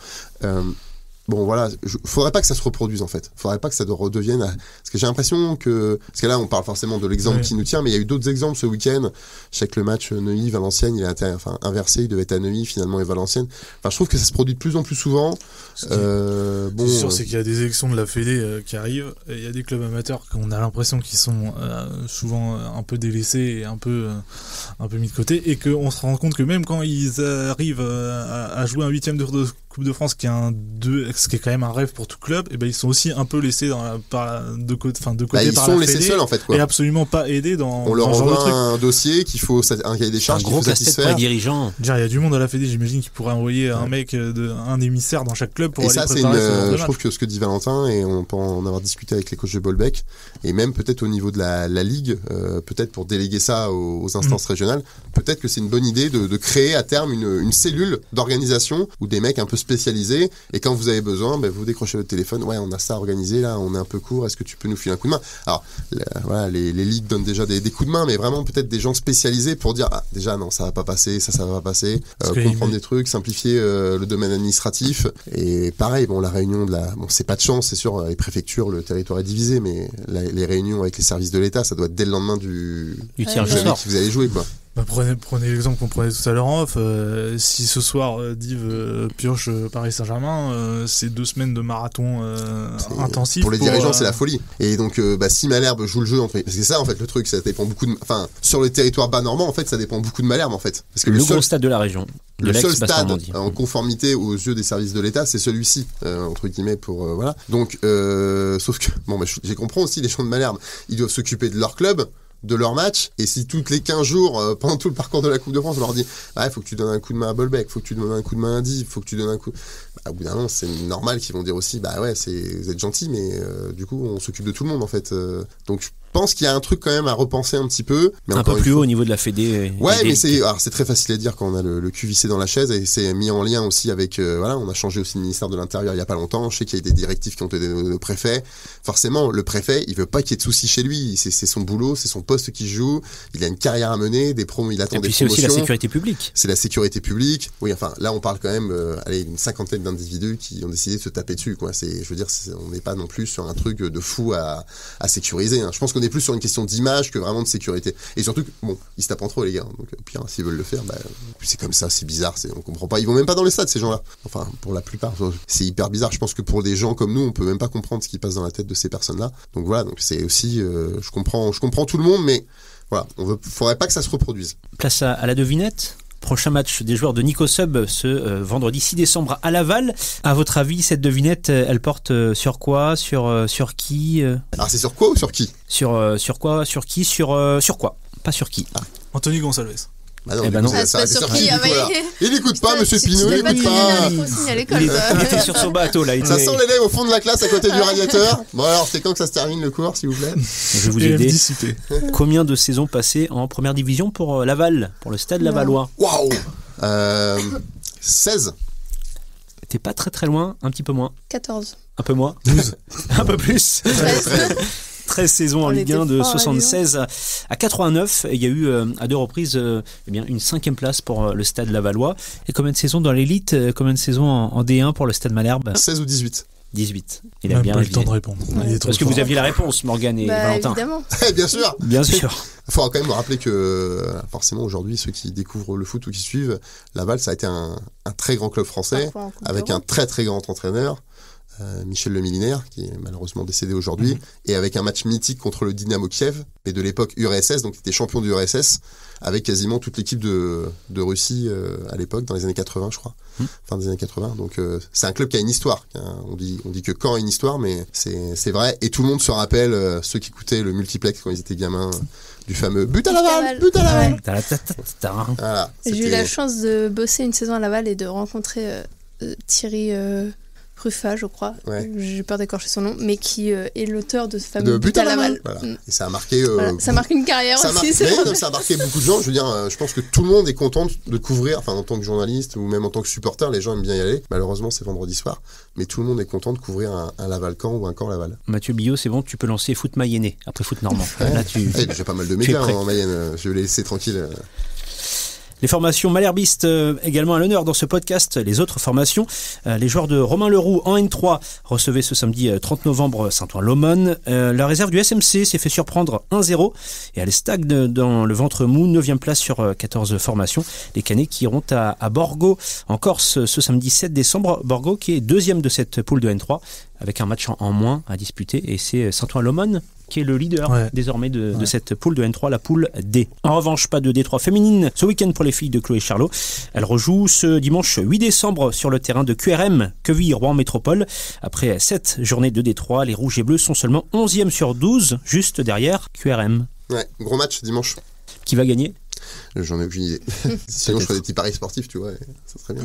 E: Bon voilà, faudrait pas que ça se reproduise en fait. Faudrait pas que ça redevienne. Parce que j'ai l'impression que. Parce que là, on parle forcément de l'exemple qui nous tient, mais il y a eu d'autres exemples ce week-end. Je sais que le match Neuilly-Valenciennes, il a été inversé, il devait être à Neuilly finalement et Valenciennes. Enfin, je trouve que ça se produit de plus en plus souvent.
C: C'est sûr, c'est qu'il y a des élections de la Fédé qui arrivent. Et il y a des clubs amateurs qu'on a l'impression qu'ils sont souvent un peu délaissés et un peu mis de côté. Et qu'on se rend compte que même quand ils arrivent à jouer un 8e de Coupe de France, qui est ce qui est quand même un rêve pour tout club, et ils sont aussi un peu laissés de côté
E: ils
C: par
E: sont
C: la
E: laissés
C: Fédé,
E: seuls en fait, quoi.
C: et absolument pas aidés dans
E: on leur
C: ce genre de
E: envoie
C: truc.
E: un dossier qu'il faut un cahier des charges
B: un
E: qu'il
B: gros
E: faut
B: casse-tête pour
E: satisfaire.
B: les dirigeants.
C: Il y a du monde à la Fédé, j'imagine, qui pourrait envoyer un mec un émissaire dans chaque club pour
E: Et
C: aller
E: ça, c'est
C: préparer ce genre de
E: je
C: match.
E: trouve que ce que dit Valentin, et on peut en avoir discuté avec les coachs de Bolbec, et même peut-être au niveau de la ligue, peut-être pour déléguer ça aux instances régionales, peut-être que c'est une bonne idée de créer à terme une cellule d'organisation où des mecs un peu spécialisés, et quand vous avez besoin, vous décrochez votre téléphone, ouais, on a ça organisé là, on est un peu court, est-ce que tu peux nous filer un coup de main? Alors voilà, les ligues donnent déjà des coups de main, mais vraiment peut-être des gens spécialisés pour dire déjà non, ça va pas passer, ça va pas passer, comprendre des trucs, simplifier le domaine administratif. Et pareil, la réunion c'est pas de chance, c'est sûr, les préfectures, le territoire est divisé, mais les réunions avec les services de l'État, ça doit être dès le lendemain du
B: tirage au
E: jamais
B: sort.
E: que vous allez jouer, quoi.
C: Prenez l'exemple qu'on prenait tout à l'heure en off. Si ce soir Div pioche Paris Saint-Germain, c'est 2 semaines de marathon intensif.
E: Pour les dirigeants, c'est la folie. Et donc, si Malherbe joue le jeu, parce que c'est ça en fait le truc, ça dépend beaucoup sur le territoire bas normand, en fait, ça dépend beaucoup de Malherbe en fait. Parce que
B: Le gros stade de la région.
E: Le seul stade en conformité aux yeux des services de l'État, c'est celui-ci, entre guillemets, pour voilà. Donc, sauf que j'ai compris aussi les gens de Malherbe, ils doivent s'occuper de leur club, de leur match, et si toutes les 15 jours, pendant tout le parcours de la Coupe de France, on leur dit faut que tu donnes un coup de main à Bolbec, faut que tu donnes un coup de main à Div, faut que tu donnes un coup. Au bout d'un moment, c'est normal qu'ils vont dire aussi vous êtes gentil, mais du coup, on s'occupe de tout le monde en fait. Donc je pense qu'il y a un truc quand même à repenser un petit peu, mais
B: un peu plus haut au niveau de la Fédé.
E: Ouais, mais c'est très facile à dire quand on a le cul vissé dans la chaise, et c'est mis en lien aussi avec on a changé aussi le ministère de l'Intérieur il y a pas longtemps. Je sais qu'il y a des directives qui ont été données au préfet. Forcément, le préfet, il veut pas qu'il y ait de soucis chez lui. C'est son boulot, c'est son poste qui joue. Il a une carrière à mener, il attend des promotions.
B: Et puis c'est aussi la sécurité publique.
E: C'est la sécurité publique. Oui, là on parle quand même une 50aine d'individus qui ont décidé de se taper dessus, quoi. On n'est pas non plus sur un truc de fou à sécuriser, hein. Je pense qu'on est plus sur une question d'image que vraiment de sécurité. Et surtout que, ils se tapent entre eux, les gars. Donc, au pire, s'ils veulent le faire, c'est comme ça, c'est bizarre, on comprend pas. Ils vont même pas dans les stades, ces gens-là. Enfin, pour la plupart, c'est hyper bizarre. Je pense que pour des gens comme nous, on peut même pas comprendre ce qui passe dans la tête de ces personnes-là. Donc voilà, c'est aussi, je comprends tout le monde, mais voilà, faudrait pas que ça se reproduise.
B: Place à la devinette. Prochain match des joueurs de Nico Sub ce vendredi 6 décembre à Laval. À votre avis, cette devinette, elle porte sur quoi? Sur qui?
E: Alors c'est sur quoi ou sur qui?
B: Sur quoi? Sur qui? Sur quoi? Pas sur qui.
C: Anthony Gonçalves.
E: Non,
D: c'est pas surpris.
E: Il écoute pas, monsieur Pinot, il écoute pas.
B: Il était sur son bateau là.
E: Ça sent l'élève au fond de la classe à côté du radiateur. Bon alors, c'est quand que ça se termine le cours, s'il vous plaît?
B: Je vais vous aider. Combien de saisons passées en première division pour Laval, pour le stade lavallois?
E: Waouh, 16.
B: T'es pas très très loin, un petit peu moins.
D: 14.
B: Un peu moins. 12. Un peu plus. 13 saisons en Ligue 1 de 76 à 89. Il y a eu à 2 reprises une 5e place pour le stade lavallois. Et combien de saisons dans l'élite? Combien de saisons en D1 pour le stade Malherbe?
E: 16 ou 18.
B: 18.
C: Il a bien pas eu le temps de répondre.
B: Parce que vous aviez la réponse, Morgane et Valentin.
D: Évidemment.
E: Bien sûr.
B: Bien sûr.
E: Il faudra quand même rappeler que forcément aujourd'hui, ceux qui découvrent le foot ou qui suivent, Laval, ça a été un très grand club français avec un très très grand entraîneur. Michel Le Millénaire, qui est malheureusement décédé aujourd'hui, et avec un match mythique contre le Dynamo Kiev, mais de l'époque URSS, donc il était champion du URSS, avec quasiment toute l'équipe de Russie à l'époque, dans les années 80, je crois. Fin des années 80. Donc c'est un club qui a une histoire. On dit que Caen a une histoire, mais c'est vrai. Et tout le monde se rappelle, ceux qui écoutaient le multiplex quand ils étaient gamins, du fameux but à Laval, but à Laval.
B: Voilà.
D: J'ai eu la chance de bosser une saison à Laval et de rencontrer Thierry Ruffat, je crois. Ouais. J'ai peur d'écorcher son nom, mais qui est l'auteur de ce fameux but à Laval.
E: Voilà. Et ça a marqué.
D: Ça marque une carrière aussi.
E: Ça a marqué beaucoup de gens. Je veux dire, je pense que tout le monde est content de couvrir, enfin en tant que journaliste ou même en tant que supporter, les gens aiment bien y aller. Malheureusement, c'est vendredi soir, mais tout le monde est content de couvrir un Laval-Caen ou un Caen-Laval.
B: Mathieu Billot, c'est bon, tu peux lancer foot mayennais après foot normand. Là,
E: j'ai pas mal de médias en Mayenne. Je vais les laisser tranquilles.
B: Les formations malherbistes également à l'honneur dans ce podcast. Les autres formations, les joueurs de Romain Leroux en N3 recevaient ce samedi 30 novembre Saint-Ouen-l'Aumône. La réserve du SMC s'est fait surprendre 1-0 et elle stagne dans le ventre mou, 9e place sur 14 formations. Les Canets qui iront à Borgo en Corse ce samedi 7 décembre. Borgo qui est 2e de cette poule de N3 avec un match en moins à disputer, et c'est Saint-Ouen-l'Aumône qui est le leader désormais de cette poule de N3, la poule D. En revanche, pas de D3 féminine ce week-end pour les filles de Chloé Charlot. Elles rejouent ce dimanche 8 décembre sur le terrain de QRM, Queville-Rouen Métropole. Après 7 journées de D3, les Rouges et Bleus sont seulement 11e sur 12, juste derrière QRM.
E: Ouais, gros match dimanche.
B: Qui va gagner ?
E: J'en ai aucune idée. Sinon, je ferais des petits paris sportifs, tu vois, ça serait bien.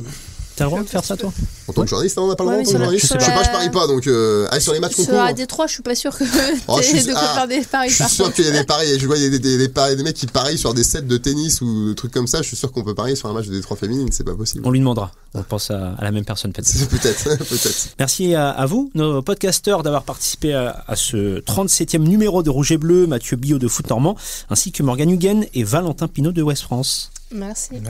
B: T'as le droit de faire ça, toi ?
E: En tant que journaliste, on n'a pas le droit en tant que journaliste. Je sais pas, je parie pas, donc sur les matchs concours.
D: Sur la D3, je suis pas sûr que t'aies de quoi faire des paris.
E: Je suis sûr qu'il y a des paris. Je vois, il y a des mecs qui parient sur des sets de tennis ou des trucs comme ça. Je suis sûr qu'on peut parier sur un match de D3 féminine, c'est pas possible.
B: On lui demandera. On pense à la même personne, peut-être.
E: Peut-être.
B: Merci à vous, nos podcasteurs, d'avoir participé à ce 37e numéro de Rouge et Bleu, Mathieu Billot de Foot Normand, ainsi que Morgane Huguen et Valentin Pinault de Ouest France.
D: Merci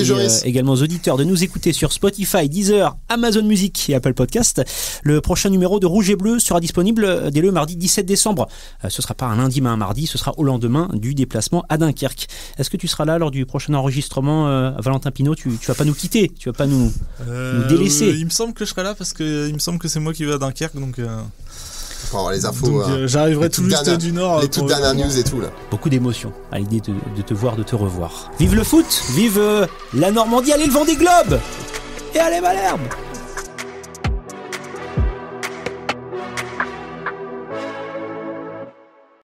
E: Joris.
B: Également aux auditeurs de nous écouter sur Spotify, Deezer, Amazon Music et Apple Podcast. Le prochain numéro de Rouge et Bleu sera disponible dès le mardi 17 décembre. Ce sera pas un lundi mais un mardi, ce sera au lendemain du déplacement à Dunkerque. Est-ce que tu seras là lors du prochain enregistrement, Valentin Pinault ? Tu vas pas nous quitter, tu vas pas nous délaisser.
C: Il me semble que je serai là parce que il me semble que c'est moi qui vais à Dunkerque, donc
E: pour avoir les infos.
C: Donc, j'arriverai tout juste du Nord.
E: Les toutes dernières news et tout là.
B: Beaucoup d'émotions à l'idée de te voir, de te revoir. Vive le foot, vive la Normandie, allez le Vendée Globe et allez Malherbe.